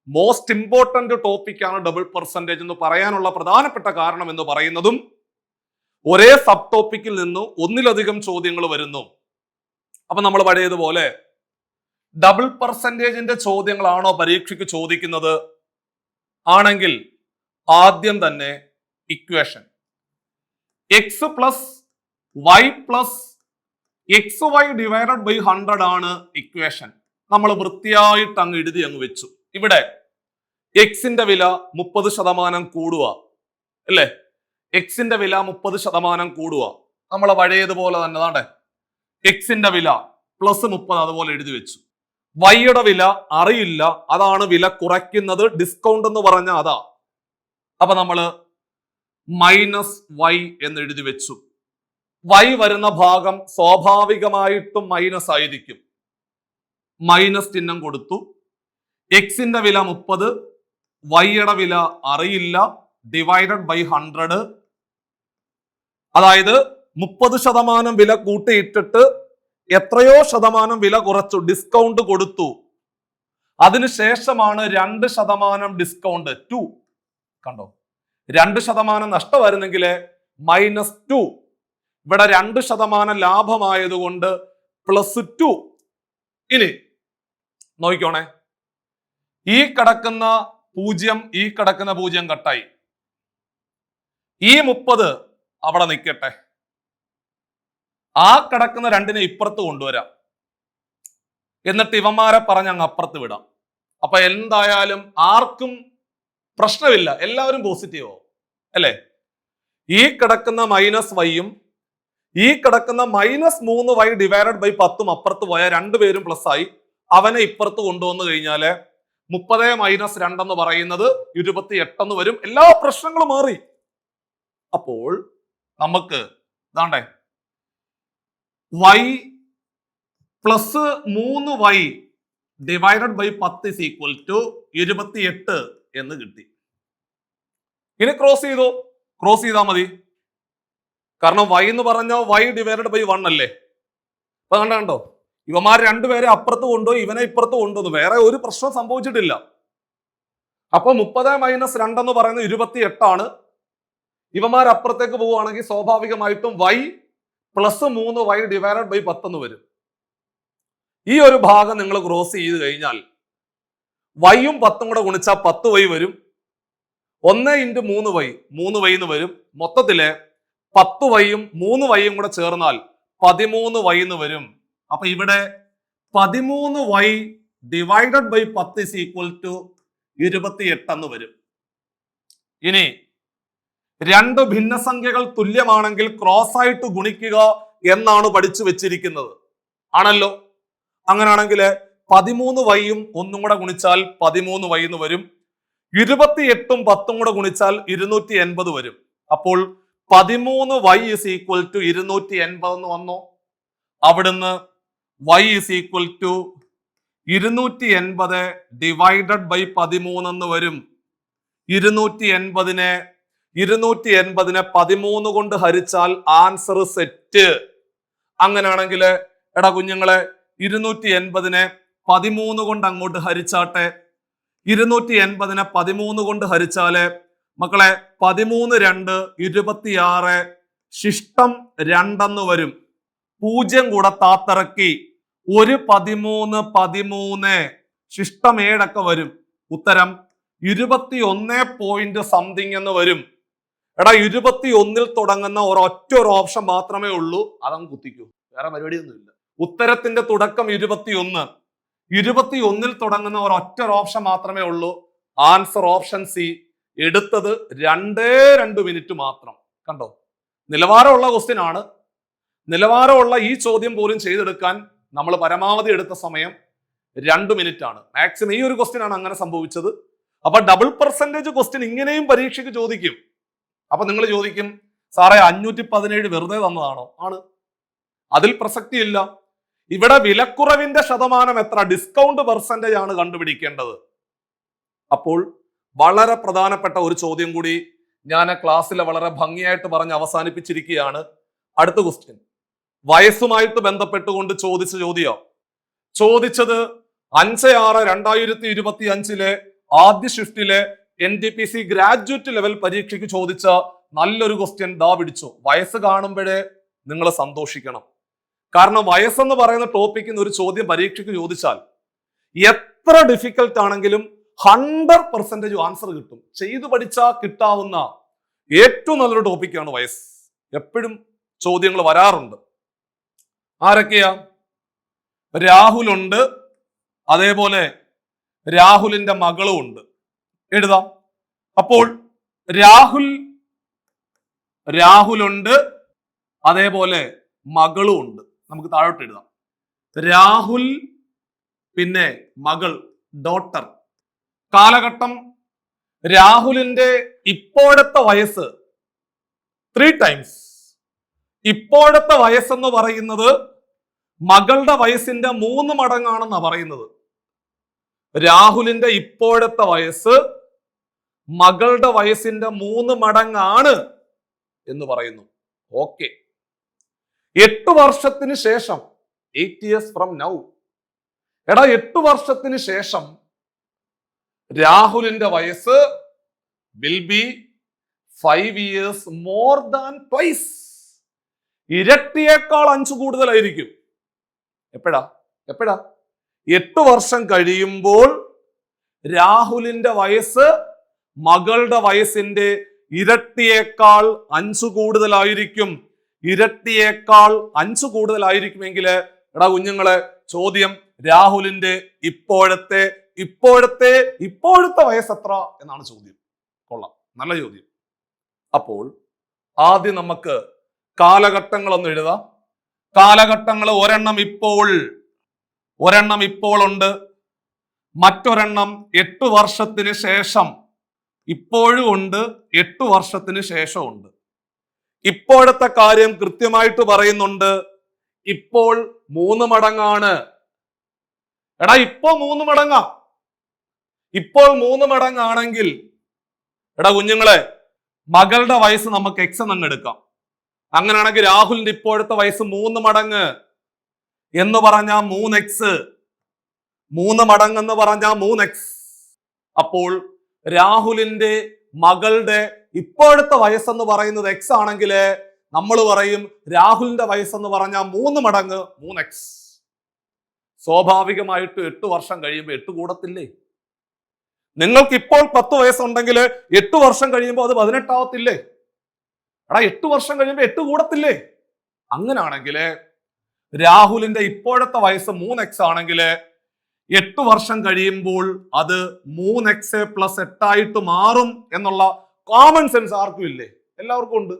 [SPEAKER 1] മോസ്റ്റ് ഇമ്പോർട്ടന്റ് ടോപ്പിക്കാണ് ഡബിൾ പെർസെൻറ്റേജ് എന്ന് പറയാനുള്ള പ്രധാനപ്പെട്ട കാരണം എന്ന് പറയുന്നതും ഒരേ സബ് ടോപ്പിക്കിൽ നിന്ന് ഒന്നിലധികം ചോദ്യങ്ങൾ വരുന്നു. അപ്പൊ നമ്മൾ പഴയതുപോലെ ഡബിൾ പെർസെൻറ്റേജിന്റെ ചോദ്യങ്ങളാണോ പരീക്ഷയ്ക്ക് ചോദിക്കുന്നത്? ആണെങ്കിൽ ആദ്യം തന്നെ equation x plus y plus x y divided by 100 ആണ് ഇക്വേഷൻ. നമ്മൾ വൃത്തിയായിട്ട് അങ്ങ് എഴുതി അങ്ങ് വെച്ചു. ഇവിടെ എക്സിന്റെ വില 30% കൂടുക അല്ലേ? എക്സിന്റെ വില 30% കൂടുക. നമ്മൾ പഴയതുപോലെ തന്നെ താണ്ടെ എക്സിന്റെ വില +30 അതുപോലെ എഴുതി വെച്ചു. വൈയുടെ വില അറിയില്ല, അതാണ് വില കുറയ്ക്കുന്നത്, ഡിസ്കൗണ്ട് എന്ന് പറഞ്ഞ അതാ. അപ്പൊ നമ്മള് -y എന്ന് എഴുതി വെച്ചു. y വരുന്ന ഭാഗം സ്വാഭാവികമായിട്ടും മൈനസ് ആയിരിക്കും. മൈനസ് ചിഹ്നം കൊടുത്തു. എക്സിന്റെ വില 30, വൈയുടെ വില അറിയില്ല, ഡിവൈഡഡ് ബൈ 100. അതായത് 30% വില കൂട്ടിയിട്ടിട്ട് എത്രയോ ശതമാനം വില കുറച്ചു, ഡിസ്കൗണ്ട് കൊടുത്തു. അതിനുശേഷമാണ് 2% ഡിസ്കൗണ്ട് 2. കണ്ടോ, 2% നഷ്ടമായിരുന്നെങ്കിൽ -2. ഇവിടെ 2% ലാഭമായതുകൊണ്ട് +2. ഇനി നോക്കിക്കോണേ, ഈ കിടക്കുന്ന 0 ഈ കിടക്കുന്ന 0 കട്ടായി. ഈ 30 അവിടെ നിൽക്കട്ടെ, ആ കിടക്കുന്ന 2നെ ഇപ്പുറത്ത് കൊണ്ടുവരാം, എന്നിട്ട് ഇവന്മാരെ പറഞ്ഞ് അങ്ങ് അപ്പുറത്ത് വിടാം. അപ്പൊ എന്തായാലും ആർക്കും പ്രശ്നമില്ല, എല്ലാവരും പോസിറ്റീവോ അല്ലേ? ഈ കിടക്കുന്ന -y-യും ഈ കിടക്കുന്ന -3y ഡിവൈഡഡ് ബൈ 10 അപ്പുറത്ത് പോയാൽ രണ്ടുപേരും പ്ലസ് ആയി. അവനെ ഇപ്പുറത്ത് കൊണ്ടുവന്നു കഴിഞ്ഞാല് 30 - 2 എന്ന് പറയുന്നത് 28 എന്ന് വരും. എല്ലാ പ്രശ്നങ്ങളും മാറി. അപ്പോൾ നമുക്ക് ഇതാണ്ടേ y plus 3y divided by 10 is equal to 28 എന്ന് കിട്ടി. ഇനി ക്രോസ് ചെയ്താൽ മതി. കാരണം y എന്ന് പറഞ്ഞാൽ y ഡിവൈഡഡ് ബൈ 1 അല്ലേ? അപ്പൊ കണ്ടോ, ഇവന്മാർ രണ്ടുപേരെ അപ്പുറത്ത് കൊണ്ടുപോയി, ഇവനെ ഇപ്പുറത്ത് കൊണ്ടുവന്നു, വേറെ ഒരു പ്രശ്നം സംഭവിച്ചിട്ടില്ല. അപ്പൊ 30 - 2 എന്ന് പറയുന്നത് 28 ആണ്. ഇവന്മാർ അപ്പുറത്തേക്ക് പോവുകയാണെങ്കിൽ സ്വാഭാവികമായിട്ടും y plus 3y divided by 10 എന്ന് വരും. ഈ ഒരു ഭാഗം നിങ്ങൾ ക്രോസ് ചെയ്ത് കഴിഞ്ഞാൽ y-യും 10-ഉം കൂടെ ഗുണിച്ചാൽ 10y വരും. 1 × 3y 3y എന്ന് വരും. മൊത്തത്തില് 10y-യും 3y-യും കൂടെ ചേർന്നാൽ 13y എന്ന് വരും. അപ്പൊ ഇവിടെ 13y divided by 10 is equal to 28 എന്ന് വരും. ഇനി രണ്ട് ഭിന്നസംഖ്യകൾ തുല്യമാണെങ്കിൽ ക്രോസ് ആയിട്ട് ഗുണിക്കുക എന്നാണ് പഠിച്ചു വെച്ചിരിക്കുന്നത്, ആണല്ലോ? അങ്ങനെയാണെങ്കിൽ 13y-യും 1-ഉം കൂടെ ഗുണിച്ചാൽ 13y എന്ന് വരും. 28-ഉം 10-ഉം കൂടെ ഗുണിച്ചാൽ 280 വരും. അപ്പോൾ 13y ഈസ് ഈക്വൽ ടു 280 എന്ന് വന്നു. അവിടുന്ന് y is equal to 280 divided by 13 എന്ന് വരും. 280-നെ 13 കൊണ്ട് ഹരിച്ചാൽ ആൻസർ സെറ്റ്. അങ്ങനെയാണെങ്കിൽ എടാ കുഞ്ഞുങ്ങളെ, 280-നെ 13 കൊണ്ട് അങ്ങോട്ട് ഹരിച്ചാട്ടെ. 280-നെ 13 കൊണ്ട് ഹരിച്ചാല് മക്കളെ 13 2 26 ശിഷ്ടം 2 എന്ന് വരും. 0 കൂടെ താത്തിറക്കി 1 13 13 ശിഷ്ടം 7 ഒക്കെ വരും. ഉത്തരം 21 പോയിന്റ് സംതിങ് എന്ന് വരും. എടാ 21-ൽ തുടങ്ങുന്ന ഒരൊറ്റ ഓപ്ഷൻ മാത്രമേ ഉള്ളൂ, അതങ്ങ് കുത്തിക്കൂ, വേറെ പരിപാടിയൊന്നുമില്ല. ഉത്തരത്തിന്റെ തുടക്കം 21. 21-ൽ തുടങ്ങുന്ന ഒരൊറ്റ ഓപ്ഷൻ മാത്രമേ ഉള്ളൂ. Answer option C. എടുത്തത് 2 മിനിറ്റ് മാത്രം. കണ്ടോ, നിലവാരമുള്ള ക്വസ്റ്റ്യൻ ആണ്. നിലവാരമുള്ള ഈ ചോദ്യം പോലും ചെയ്തെടുക്കാൻ നമ്മൾ പരമാവധി എടുത്ത സമയം 2 മിനിറ്റ് ആണ് മാക്സിമം. ഈ ഒരു ക്വസ്റ്റ്യൻ ആണ് അങ്ങനെ സംഭവിച്ചത്. അപ്പൊ ഡബിൾ പെർസെന്റേജ് ക്വസ്റ്റ്യൻ ഇങ്ങനെയും പരീക്ഷയ്ക്ക് ചോദിക്കും. അപ്പൊ നിങ്ങൾ ചോദിക്കും, സാറേ 517 വെറുതെ തന്നതാണോ? ആണ്, അതിൽ പ്രസക്തിയില്ല. ഇവിടെ വിലക്കുറവിന്റെ ശതമാനം എത്ര, ഡിസ്കൗണ്ട് പെർസെന്റേജ് ആണ് കണ്ടുപിടിക്കേണ്ടത്. അപ്പോൾ വളരെ പ്രധാനപ്പെട്ട ഒരു ചോദ്യം കൂടി ഞാൻ ക്ലാസ്സിൽ വളരെ ഭംഗിയായിട്ട് പറഞ്ഞ് അവസാനിപ്പിച്ചിരിക്കുകയാണ്. അടുത്ത ക്വസ്റ്റ്യൻ വയസ്സുമായിട്ട് ബന്ധപ്പെട്ടുകൊണ്ട് ചോദിച്ച ചോദ്യം. ചോദിച്ചത് 5/6/2025 ആദ്യ ഷിഫ്റ്റിലെ NTPC ഗ്രാജുവേറ്റ് ലെവൽ പരീക്ഷയ്ക്ക് ചോദിച്ച നല്ലൊരു ക്വസ്റ്റ്യൻ ദാ പിടിച്ചു. വയസ്സ് കാണുമ്പോഴേ നിങ്ങൾ സന്തോഷിക്കണം. കാരണം വയസ്സെന്ന് പറയുന്ന ടോപ്പിക്കിന് ഒരു ചോദ്യം പരീക്ഷയ്ക്ക് ചോദിച്ചാൽ എത്ര ഡിഫിക്കൽട്ട് ആണെങ്കിലും 100% ആൻസർ കിട്ടും. ചെയ്തു പഠിച്ചാൽ കിട്ടാവുന്ന ഏറ്റവും നല്ലൊരു ടോപ്പിക്കാണ് വയസ്സ്. എപ്പോഴും ചോദ്യങ്ങൾ വരാറുണ്ട്. ആരൊക്കെയാ? രാഹുലുണ്ട്, അതേപോലെ രാഹുലിന്റെ മകളും ഉണ്ട്. എഴുതാം. അപ്പോൾ രാഹുലുണ്ട്, അതേപോലെ മകളും ഉണ്ട്. നമുക്ക് താഴോട്ട് എഴുതാം. രാഹുൽ, പിന്നെ മകൾ, ഡോട്ടർ. കാലഘട്ടം രാഹുലിന്റെ ഇപ്പോഴത്തെ വയസ്സ് 3 ടൈംസ്. ഇപ്പോഴത്തെ വയസ്സെന്ന് പറയുന്നത് മകളുടെ വയസ്സിന്റെ 3 മടങ്ങാണെന്നാ പറയുന്നത്. രാഹുലിന്റെ ഇപ്പോഴത്തെ വയസ്സ് മകളുടെ വയസ്സിന്റെ 3 മടങ്ങാണ് എന്ന് പറയുന്നു. ഓക്കെ. 8 വർഷത്തിന് ശേഷം, 8 years from now, എടാ 8 വർഷത്തിന് ശേഷം രാഹുലിന്റെ വയസ്സ് will be 5 years more than twice. ഇരട്ടിയേക്കാൾ 5 കൂടുതലായിരിക്കും. എപ്പോഴാ? 8 വർഷം കഴിയുമ്പോൾ രാഹുലിന്റെ വയസ്സ് മകളുടെ വയസ്സിന്റെ ഇരട്ടിയേക്കാൾ 5 കൂടുതലായിരിക്കും. ഇരട്ടിയേക്കാൾ 5 കൂടുതലായിരിക്കുമെങ്കിൽ എടാ കുഞ്ഞുങ്ങളെ, ചോദ്യം രാഹുലിന്റെ ഇപ്പോഴത്തെ വയസ്സ് എത്ര എന്നാണ് ചോദ്യം. കൊള്ളാം, നല്ല ചോദ്യം. അപ്പോൾ ആദ്യം നമുക്ക് കാലഘട്ടങ്ങളൊന്ന് എഴുതാം. കാലഘട്ടങ്ങൾ ഒരെണ്ണം ഇപ്പോൾ ഉണ്ട്, മറ്റൊരെണ്ണം 8 വർഷത്തിന് ശേഷം. ഇപ്പോഴും ഉണ്ട്, 8 വർഷത്തിന് ശേഷം ഉണ്ട്. ഇപ്പോഴത്തെ കാര്യം കൃത്യമായിട്ട് പറയുന്നുണ്ട്. ഇപ്പോൾ 3 മടങ്ങാണ്. എടാ ഇപ്പോ 3 മടങ്ങാ. ഇപ്പോൾ 3 മടങ്ങാണെങ്കിൽ എടാ കുഞ്ഞുങ്ങളെ, മകളുടെ വയസ്സ് നമുക്ക് X എന്നങ്ങ് എടുക്കാം. അങ്ങനെയാണെങ്കിൽ രാഹുലിന്റെ ഇപ്പോഴത്തെ വയസ്സ് 3 മടങ്ങ് എന്ന് പറഞ്ഞാൽ 3x. 3 മടങ്ങ് എന്ന് പറഞ്ഞാൽ 3x. അപ്പോൾ രാഹുലിന്റെ മകളുടെ ഇപ്പോഴത്തെ വയസ്സെന്ന് പറയുന്നത് X ആണെങ്കിൽ നമ്മൾ പറയും രാഹുലിന്റെ വയസ്സെന്ന് പറഞ്ഞാൽ 3 മടങ്ങ് 3x. സ്വാഭാവികമായിട്ട് 8 വർഷം കഴിയുമ്പോൾ 8 കൂടത്തില്ലേ? നിങ്ങൾക്ക് ഇപ്പോൾ 10 വയസ്സുണ്ടെങ്കിൽ 8 വർഷം കഴിയുമ്പോൾ അത് 18 ആവത്തില്ലേ? എടാ 8 വർഷം കഴിയുമ്പോൾ 8 കൂടത്തില്ലേ? അങ്ങനാണെങ്കിൽ രാഹുലിന്റെ ഇപ്പോഴത്തെ വയസ്സ് 3x ആണെങ്കിൽ 8 വർഷം കഴിയുമ്പോൾ അത് 3x + 8 ആയിട്ട് മാറും എന്നുള്ള കോമൺ സെൻസ് ആർക്കും ഇല്ലേ? എല്ലാവർക്കും ഉണ്ട്.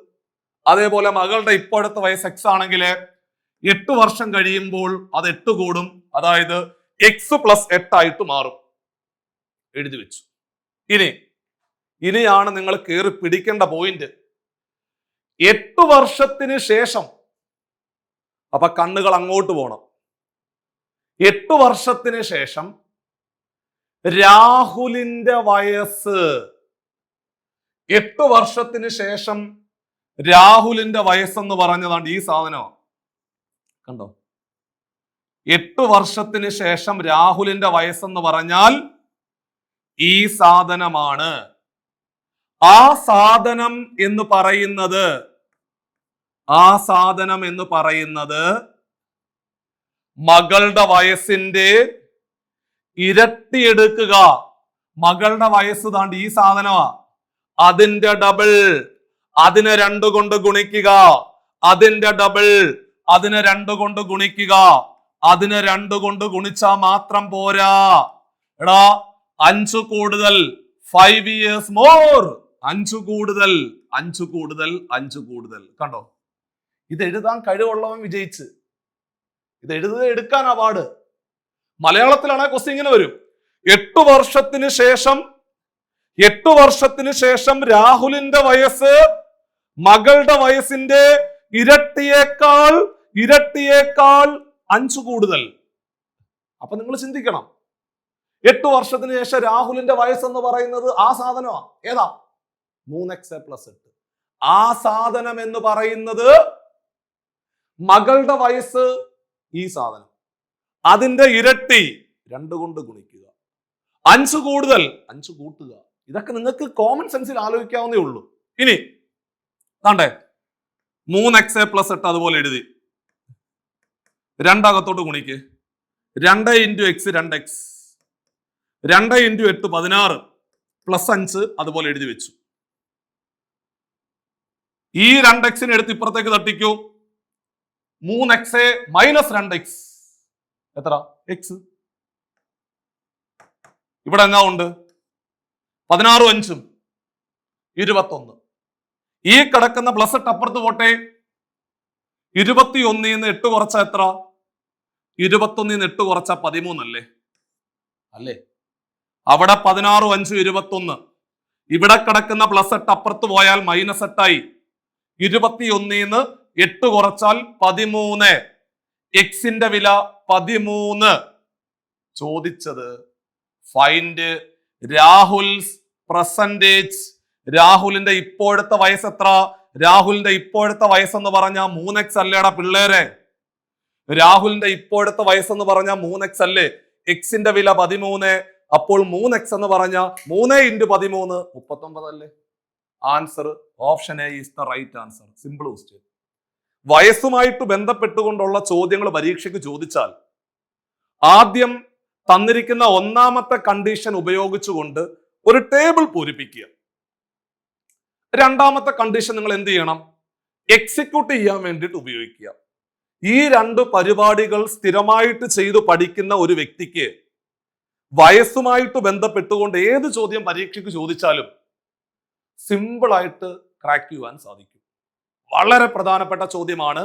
[SPEAKER 1] അതേപോലെ മകളുടെ ഇപ്പോഴത്തെ വയസ്സ് X ആണെങ്കിൽ 8 വർഷം കഴിയുമ്പോൾ അത് 8 കൂടും, അതായത് X + 8 ആയിട്ട് മാറും. എഴുതി വെച്ചു. ഇനിയാണ് നിങ്ങൾ കയറി പിടിക്കേണ്ട പോയിന്റ്. 8 വർഷത്തിന് ശേഷം, അപ്പൊ കണ്ണുകൾ അങ്ങോട്ട് പോണം. 8 വർഷത്തിന് ശേഷം രാഹുലിന്റെ വയസ്സ്, 8 വർഷത്തിന് ശേഷം രാഹുലിന്റെ വയസ്സെന്ന് പറഞ്ഞതാണ് ഈ സാധനമാണ്. കണ്ടോ? 8 വർഷത്തിന് ശേഷം രാഹുലിന്റെ വയസ്സെന്ന് പറഞ്ഞാൽ ഈ സാധനമാണ്. ആ സാധനം എന്ന് പറയുന്നത് മകളുടെ വയസ്സിന്റെ ഇരട്ടി എടുക്കുക. മകളുടെ വയസ്സ് താണ്ട് ഈ സാധനമാ. അതിന്റെ ഡബിൾ, അതിനെ 2 കൊണ്ട് ഗുണിക്കുക. അതിന്റെ ഡബിൾ, അതിനെ 2 കൊണ്ട് ഗുണിക്കുക. അതിനെ 2 കൊണ്ട് ഗുണിച്ചാൽ മാത്രം പോരാ. എടാ 5 കൂടുതൽ, 5 years more. 5 കൂടുതൽ. കണ്ടോ? ഇത് എഴുതാൻ കഴിവുള്ളവൻ വിജയിച്ച്. ഇത് എടുക്കാൻ അവാർഡ്. മലയാളത്തിലാണ് ക്വസ്റ്റ്യൻ ഇങ്ങനെ വരും. 8 വർഷത്തിന് ശേഷം രാഹുലിന്റെ വയസ്സ് മകളുടെ വയസ്സിന്റെ ഇരട്ടിയേക്കാൾ 5 കൂടുതൽ. അപ്പൊ നിങ്ങൾ ചിന്തിക്കണം, 8 വർഷത്തിന് ശേഷം രാഹുലിന്റെ വയസ്സ് എന്ന് പറയുന്നത് ആ സാധനമാണ്. ഏതാ? 3x+8. ആ സാധനം എന്ന് പറയുന്നത് മകളുടെ വയസ്സ്, ഈ സാധനം അതിന്റെ ഇരട്ടി 2 കൊണ്ട് ഗുണിക്കുക, 5 കൂടുതൽ 5 കൂട്ടുക. ഇതൊക്കെ നിങ്ങൾക്ക് കോമൺ സെൻസിൽ ആലോചിക്കാവുന്നേ ഉള്ളൂ. ഇനി കണ്ടേ 3x+8 അതുപോലെ എഴുതി, 2 അകത്തോട്ട് ഗുണിക്ക്, 2 × x 2x, 2 × 8 16 +5 അതുപോലെ എഴുതി വെച്ചു. ഈ 2x എടുത്ത് ഇപ്പുറത്തേക്ക് തട്ടിക്കൂ. 3x -2x എത്ര? x. ഇവിടെ എന്നാ ഉണ്ട്? 16 5 21. ഈ കിടക്കുന്ന +8 അപ്പുറത്ത് പോട്ടെ. 21 ന്ന് 8 കുറച്ച എത്ര? 21 ന്ന് 8 കുറച്ച 13 അല്ലേ? അല്ലേ? അവിടെ 16 5 21. ഇവിടെ കിടക്കുന്ന +8 അപ്പുറത്ത് പോയാൽ -8 ആയി. 21 ന്ന് 8 കുറച്ചാൽ 13. എക്സിന്റെ വില 13. ചോദിച്ചത് ഫൈൻഡ് രാഹുൽസ് പെർസെന്റേജ്. രാഹുലിന്റെ ഇപ്പോഴത്തെ വയസ്സ് എത്ര? രാഹുലിന്റെ ഇപ്പോഴത്തെ വയസ്സെന്ന് പറഞ്ഞാൽ 3x അല്ലേടാ പിള്ളേരെ? രാഹുലിന്റെ ഇപ്പോഴത്തെ വയസ്സെന്ന് പറഞ്ഞാൽ 3x അല്ലേ? എക്സിന്റെ വില 13. അപ്പോൾ 3x എന്ന് പറഞ്ഞ 3 × 13 39 അല്ലേ? Answer option A is the right answer. Simple question. വയസ്സുമായിട്ട് ബന്ധപ്പെട്ടുകൊണ്ടുള്ള ചോദ്യങ്ങൾ പരീക്ഷയ്ക്ക് ചോദിച്ചാൽ ആദ്യം തന്നിരിക്കുന്ന ഒന്നാമത്തെ കണ്ടീഷൻ ഉപയോഗിച്ചുകൊണ്ട് ഒരു ടേബിൾ പൂരിപ്പിക്കുക. രണ്ടാമത്തെ കണ്ടീഷൻ നിങ്ങൾ എന്ത് ചെയ്യണം? എക്സിക്യൂട്ട് ചെയ്യാൻ വേണ്ടിയിട്ട് ഉപയോഗിക്കുക. ഈ 2 പരിപാടികൾ സ്ഥിരമായിട്ട് ചെയ്തു പഠിക്കുന്ന ഒരു വ്യക്തിക്ക് വയസ്സുമായിട്ട് ബന്ധപ്പെട്ടുകൊണ്ട് ഏത് ചോദ്യം പരീക്ഷയ്ക്ക് ചോദിച്ചാലും സിമ്പിൾ ആയിട്ട് ക്രാക്ക് ചെയ്യുവാൻ സാധിക്കും. വളരെ പ്രധാനപ്പെട്ട ചോദ്യമാണ്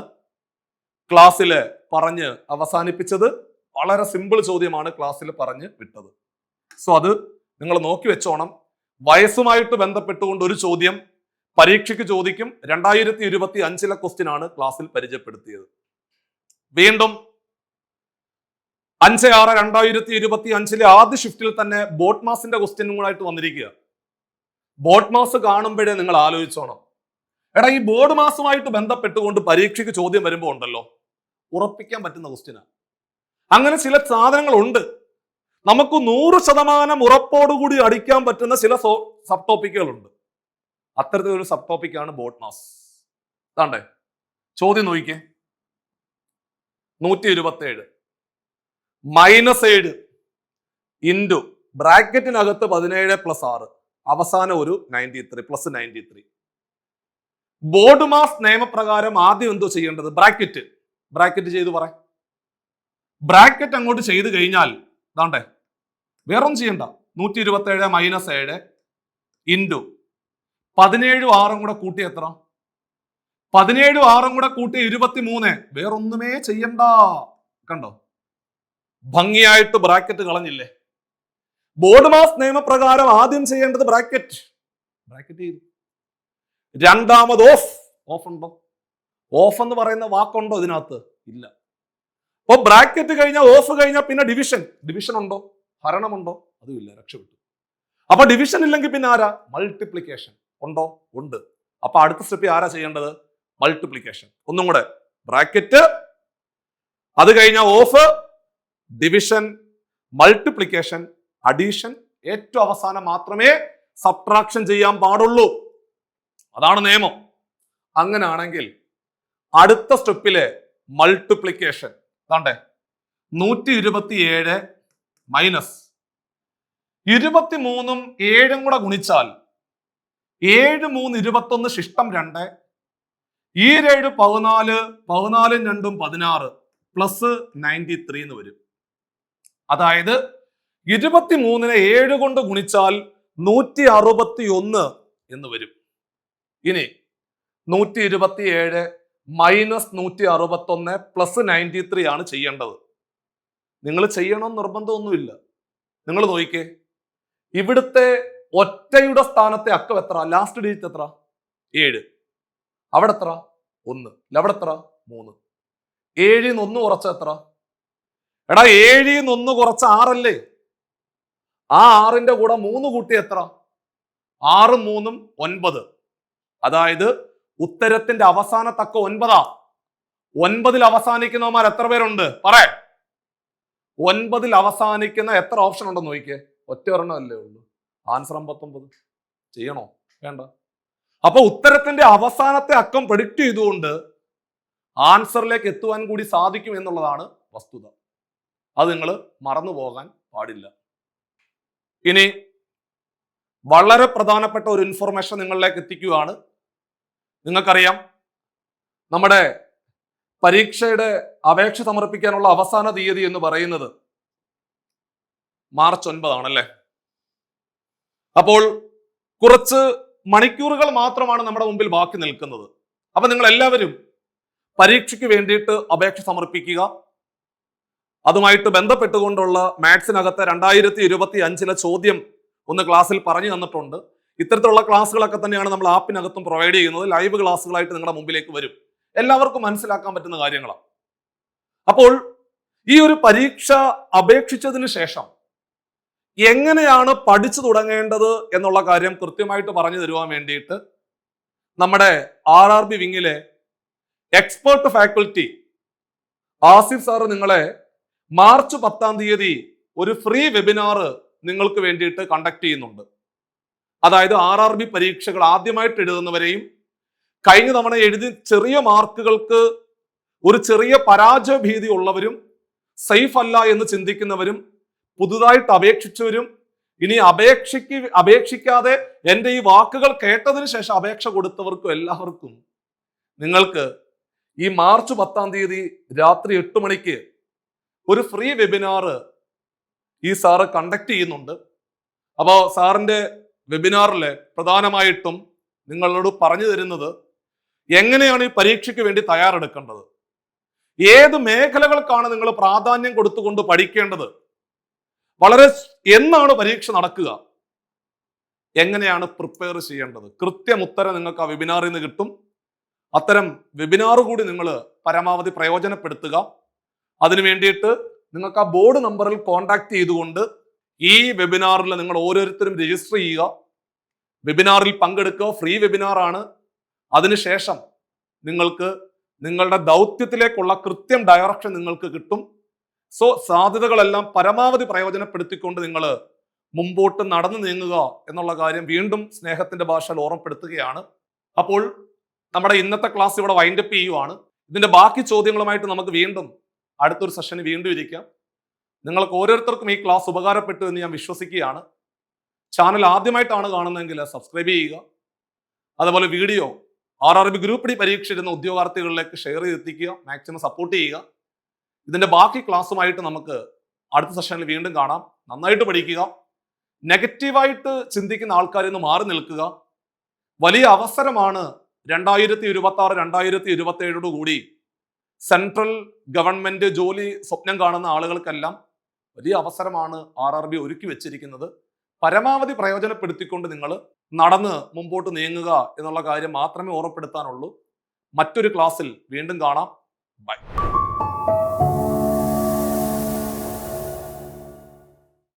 [SPEAKER 1] ക്ലാസ്സിൽ പറഞ്ഞ് അവസാനിപ്പിച്ചത്. വളരെ സിമ്പിൾ ചോദ്യമാണ് ക്ലാസ്സിൽ പറഞ്ഞ് വിട്ടത്. സോ അത് നിങ്ങൾ നോക്കി വെച്ചോണം. വയസ്സുമായിട്ട് ബന്ധപ്പെട്ടുകൊണ്ട് ഒരു ചോദ്യം പരീക്ഷയ്ക്ക് ചോദിക്കും. 2025 ക്വസ്റ്റ്യൻ ആണ് ക്ലാസ്സിൽ പരിചയപ്പെടുത്തിയത്. വീണ്ടും 5/6/2025 ആദ്യ ഷിഫ്റ്റിൽ തന്നെ ബോട്ട് മാസിന്റെ ക്വസ്റ്റ്യനും കൂടെ ആയിട്ട് വന്നിരിക്കുക. ബോട്ട് മാസ് കാണുമ്പോഴേ നിങ്ങൾ ആലോചിച്ചോണം, എടാ ഈ ബോർഡ് മാസുമായിട്ട് ബന്ധപ്പെട്ടുകൊണ്ട് പരീക്ഷയ്ക്ക് ചോദ്യം വരുമ്പോൾ ഉണ്ടല്ലോ ഉറപ്പിക്കാൻ പറ്റുന്ന ക്വസ്റ്റ്യനാണ്. അങ്ങനെ ചില സാധനങ്ങളുണ്ട് നമുക്ക് 100% ഉറപ്പോടുകൂടി അടിക്കാൻ പറ്റുന്ന ചില സബ് ടോപ്പിക്കുകളുണ്ട്. അത്തരത്തിലൊരു സബ് ടോപ്പിക്കാണ് ബോട്ട് മാസ്. അതാണ്ടേ ചോദ്യം നോക്കിക്കേ. 127 -7 ഇൻറ്റു ബ്രാക്കറ്റിനകത്ത് 17 + 6 അവസാനം ഒരു 93 +93. ബോർഡ് മാസ് നിയമപ്രകാരം ആദ്യം എന്തോ ചെയ്യേണ്ടത്? ബ്രാക്കറ്റ് ചെയ്തു പറ. ബ്രാക്കറ്റ് അങ്ങോട്ട് ചെയ്ത് കഴിഞ്ഞാൽ ദാണ്ടേ വേറൊന്നും ചെയ്യണ്ട. 127 -7 ഇൻറ്റു 17 6 കൂടെ കൂട്ടി എത്ര? 17 6 കൂടെ കൂട്ടി 23. വേറൊന്നുമേ ചെയ്യണ്ട. കണ്ടോ ഭംഗിയായിട്ട് ബ്രാക്കറ്റ് കളഞ്ഞില്ലേ? ബോർഡ് മാസ് നിയമപ്രകാരം ആദ്യം ചെയ്യേണ്ടത് ബ്രാക്കറ്റ് ചെയ്തു. രണ്ടാമത് ഓഫ് ഉണ്ടോ? ഓഫ് എന്ന് പറയുന്ന വാക്കുണ്ടോ ഇതിനകത്ത്? ഇല്ല. അപ്പൊ ബ്രാക്കറ്റ് കഴിഞ്ഞാൽ ഓഫ് കഴിഞ്ഞാൽ പിന്നെ ഡിവിഷൻ ഉണ്ടോ? ഹരണമുണ്ടോ? അതുമില്ല, രക്ഷപ്പെട്ടു. അപ്പൊ ഡിവിഷൻ ഇല്ലെങ്കിൽ പിന്നെ ആരാ? മൾട്ടിപ്ലിക്കേഷൻ ഉണ്ടോ? ഉണ്ട്. അപ്പൊ അടുത്ത സ്റ്റെപ്പ് ആരാ ചെയ്യേണ്ടത്? മൾട്ടിപ്ലിക്കേഷൻ. ഒന്നും കൂടെ ബ്രാക്കറ്റ്, അത് കഴിഞ്ഞാൽ ഓഫ്, ഡിവിഷൻ, മൾട്ടിപ്ലിക്കേഷൻ, അഡീഷൻ, ഏറ്റവും അവസാനം മാത്രമേ സബ്ട്രാക്ഷൻ ചെയ്യാൻ പാടുള്ളൂ. അതാണ് നിയമം. അങ്ങനാണെങ്കിൽ അടുത്ത സ്റ്റെപ്പിലെ മൾട്ടിപ്ലിക്കേഷൻ അതാണ്ടേ 127 മൈനസ് 23 7 കൂടെ ഗുണിച്ചാൽ 7 3 21 ശിഷ്ടം 2, ഈ 7 14 14 2 16 പ്ലസ് 93 എന്ന് വരും. അതായത് 23-നെ 7 കൊണ്ട് ഗുണിച്ചാൽ 161 എന്ന് വരും. ഇനി 127 -161 + 93 ആണ് ചെയ്യേണ്ടത്. നിങ്ങൾ ചെയ്യണം നിർബന്ധമൊന്നുമില്ല. നിങ്ങൾ നോക്കിക്കേ, ഇവിടുത്തെ ഒറ്റയുടെ സ്ഥാനത്തെ അക്കം എത്ര? ലാസ്റ്റ് ഡിജിറ്റ് എത്ര? 7. അവിടെ എത്ര? 1. അവിടെ എത്ര? 3. 7 ന്ന് 1 കുറച്ച എത്ര? എടാ 7 ന്ന് 1 കുറച്ച 6 അല്ലേ? ആ 6ന്റെ കൂടെ 3 കൂട്ടി എത്ര? 6 3 9. അതായത് ഉത്തരത്തിന്റെ അവസാന തക്ക 9. 9ൽ അവസാനിക്കുന്നവന്മാർ എത്ര പേരുണ്ട്? പറയേ. 9ൽ അവസാനിക്കുന്ന എത്ര ഓപ്ഷൻ ഉണ്ടെന്ന് നോക്കിയേ. ഒറ്റ ഒരെണ്ണമല്ലേ ഉള്ളൂ. ആൻസർ 59. ചെയ്യണോ? വേണ്ട. അപ്പൊ ഉത്തരത്തിന്റെ അവസാനത്തെ അക്കം പ്രഡിക്റ്റ് ചെയ്തുകൊണ്ട് ആൻസറിലേക്ക് എത്തുവാൻ കൂടി സാധിക്കും എന്നുള്ളതാണ് വസ്തുത. അത് നിങ്ങൾ മറന്നു പോകാൻ പാടില്ല. ഇനി വളരെ പ്രധാനപ്പെട്ട ഒരു ഇൻഫർമേഷൻ നിങ്ങളിലേക്ക് എത്തിക്കുകയാണ്. നിങ്ങൾക്കറിയാം, നമ്മുടെ പരീക്ഷയുടെ അപേക്ഷ സമർപ്പിക്കാനുള്ള അവസാന തീയതി എന്ന് പറയുന്നത് മാർച്ച് 9 ആണല്ലേ. അപ്പോൾ കുറച്ച് മണിക്കൂറുകൾ മാത്രമാണ് നമ്മുടെ മുമ്പിൽ ബാക്കി നിൽക്കുന്നത്. അപ്പൊ നിങ്ങൾ എല്ലാവരും പരീക്ഷയ്ക്ക് വേണ്ടിയിട്ട് അപേക്ഷ സമർപ്പിക്കുക. അതുമായിട്ട് ബന്ധപ്പെട്ടുകൊണ്ടുള്ള മാത്സിനകത്ത് 2025 ചോദ്യം ഒന്ന് ക്ലാസ്സിൽ പറഞ്ഞു തന്നിട്ടുണ്ട്. ഇത്തരത്തിലുള്ള ക്ലാസ്സുകളൊക്കെ തന്നെയാണ് നമ്മൾ ആപ്പിനകത്തും പ്രൊവൈഡ് ചെയ്യുന്നത്. ലൈവ് ക്ലാസ്സുകളായിട്ട് നിങ്ങളുടെ മുമ്പിലേക്ക് വരും. എല്ലാവർക്കും മനസ്സിലാക്കാൻ പറ്റുന്ന കാര്യങ്ങളാണ്. അപ്പോൾ ഈ ഒരു പരീക്ഷ അപേക്ഷിച്ചതിന് ശേഷം എങ്ങനെയാണ് പഠിച്ചു തുടങ്ങേണ്ടത് എന്നുള്ള കാര്യം കൃത്യമായിട്ട് പറഞ്ഞു തരുവാൻ വേണ്ടിയിട്ട് നമ്മുടെ RRB വിങ്ങിലെ എക്സ്പേർട്ട് ഫാക്കൽറ്റി ആസിഫ് സാറ് നിങ്ങളെ മാർച്ച് 10 തീയതി ഒരു ഫ്രീ വെബിനാർ നിങ്ങൾക്ക് വേണ്ടിയിട്ട് കണ്ടക്ട് ചെയ്യുന്നുണ്ട്. അതായത് RRB പരീക്ഷകൾ ആദ്യമായിട്ട് എഴുതുന്നവരെയും കഴിഞ്ഞ തവണ എഴുതി ചെറിയ മാർക്കുകൾക്ക് ഒരു ചെറിയ പരാജയ ഭീതി ഉള്ളവരും സേഫ് അല്ല എന്ന് ചിന്തിക്കുന്നവരും പുതുതായിട്ട് അപേക്ഷിച്ചവരും ഇനി അപേക്ഷിക്കാതെ എൻ്റെ ഈ വാക്കുകൾ കേട്ടതിന് ശേഷം അപേക്ഷ കൊടുത്തവർക്കും എല്ലാവർക്കും നിങ്ങൾക്ക് ഈ മാർച്ച് 10 തീയതി രാത്രി 8 മണിക്ക് ഒരു ഫ്രീ വെബിനാർ ഈ സാറ് കണ്ടക്ട് ചെയ്യുന്നുണ്ട്. അപ്പോൾ സാറിന്റെ വെബിനാറിൽ പ്രധാനമായിട്ടും നിങ്ങളോട് പറഞ്ഞു തരുന്നത് എങ്ങനെയാണ് ഈ പരീക്ഷയ്ക്ക് വേണ്ടി തയ്യാറെടുക്കേണ്ടത്, ഏത് മേഖലകൾക്കാണ് നിങ്ങൾ പ്രാധാന്യം കൊടുത്തുകൊണ്ട് പഠിക്കേണ്ടത്, എന്നാണ് പരീക്ഷ നടക്കുക, എങ്ങനെയാണ് പ്രിപ്പയർ ചെയ്യേണ്ടത്, കൃത്യം ഉത്തരം നിങ്ങൾക്ക് ആ വെബിനാറിൽ നിന്ന് കിട്ടും. അത്തരം വെബിനാർ കൂടി നിങ്ങൾ പരമാവധി പ്രയോജനപ്പെടുത്തുക. അതിനു വേണ്ടിയിട്ട് നിങ്ങൾക്ക് ആ ബോർഡ് നമ്പറിൽ കോൺടാക്ട് ചെയ്തുകൊണ്ട് ഈ വെബിനാറിൽ നിങ്ങൾ ഓരോരുത്തരും രജിസ്റ്റർ ചെയ്യുക. വെബിനാറിൽ പങ്കെടുക്കുക. ഫ്രീ വെബിനാർ ആണ്. അതിനുശേഷം നിങ്ങൾക്ക് നിങ്ങളുടെ ദൗത്യത്തിലേക്കുള്ള കൃത്യം ഡയറക്ഷൻ നിങ്ങൾക്ക് കിട്ടും. സോ സാധ്യതകളെല്ലാം പരമാവധി പ്രയോജനപ്പെടുത്തിക്കൊണ്ട് നിങ്ങൾ മുമ്പോട്ട് നടന്നു നീങ്ങുക എന്നുള്ള കാര്യം വീണ്ടും സ്നേഹത്തിന്റെ ഭാഷയിൽ ഓർമ്മപ്പെടുത്തുകയാണ്. അപ്പോൾ നമ്മുടെ ഇന്നത്തെ ക്ലാസ് ഇവിടെ വൈൻഡപ്പ് ചെയ്യുവാണ്. ഇതിന്റെ ബാക്കി ചോദ്യങ്ങളുമായിട്ട് നമുക്ക് വീണ്ടും അടുത്തൊരു സെഷന് വീണ്ടും ഇരിക്കാം. നിങ്ങൾക്ക് ഓരോരുത്തർക്കും ഈ ക്ലാസ് ഉപകാരപ്പെട്ടു എന്ന് ഞാൻ വിശ്വസിക്കുകയാണ്. ചാനൽ ആദ്യമായിട്ടാണ് കാണുന്നതെങ്കിൽ സബ്സ്ക്രൈബ് ചെയ്യുക. അതുപോലെ വീഡിയോ RRB ഗ്രൂപ്പ് ഡി പരീക്ഷ എഴുതുന്ന ഉദ്യോഗാർത്ഥികളിലേക്ക് ഷെയർ ചെയ്തെത്തിക്കുക. മാക്സിമം സപ്പോർട്ട് ചെയ്യുക. ഇതിന്റെ ബാക്കി ക്ലാസ്സുമായിട്ട് നമുക്ക് അടുത്ത സെഷനിൽ വീണ്ടും കാണാം. നന്നായിട്ട് പഠിക്കുക. നെഗറ്റീവായിട്ട് ചിന്തിക്കുന്ന ആൾക്കാരിൽ നിന്ന് മാറി നിൽക്കുക. വലിയ അവസരമാണ് 2026 2027 കൂടി സെൻട്രൽ ഗവൺമെന്റ് ജോലി സ്വപ്നം കാണുന്ന ആളുകൾക്കെല്ലാം വലിയ അവസരമാണ് RRB ഒരുക്കി വെച്ചിരിക്കുന്നത്. പരമാവധി പ്രയോജനപ്പെടുത്തിക്കൊണ്ട് നിങ്ങൾ നടന്ന് മുമ്പോട്ട് നീങ്ങുക എന്നുള്ള കാര്യം മാത്രമേ ഓർമ്മപ്പെടുത്താനുള്ളൂ. മറ്റൊരു ക്ലാസ്സിൽ വീണ്ടും കാണാം. ബൈ.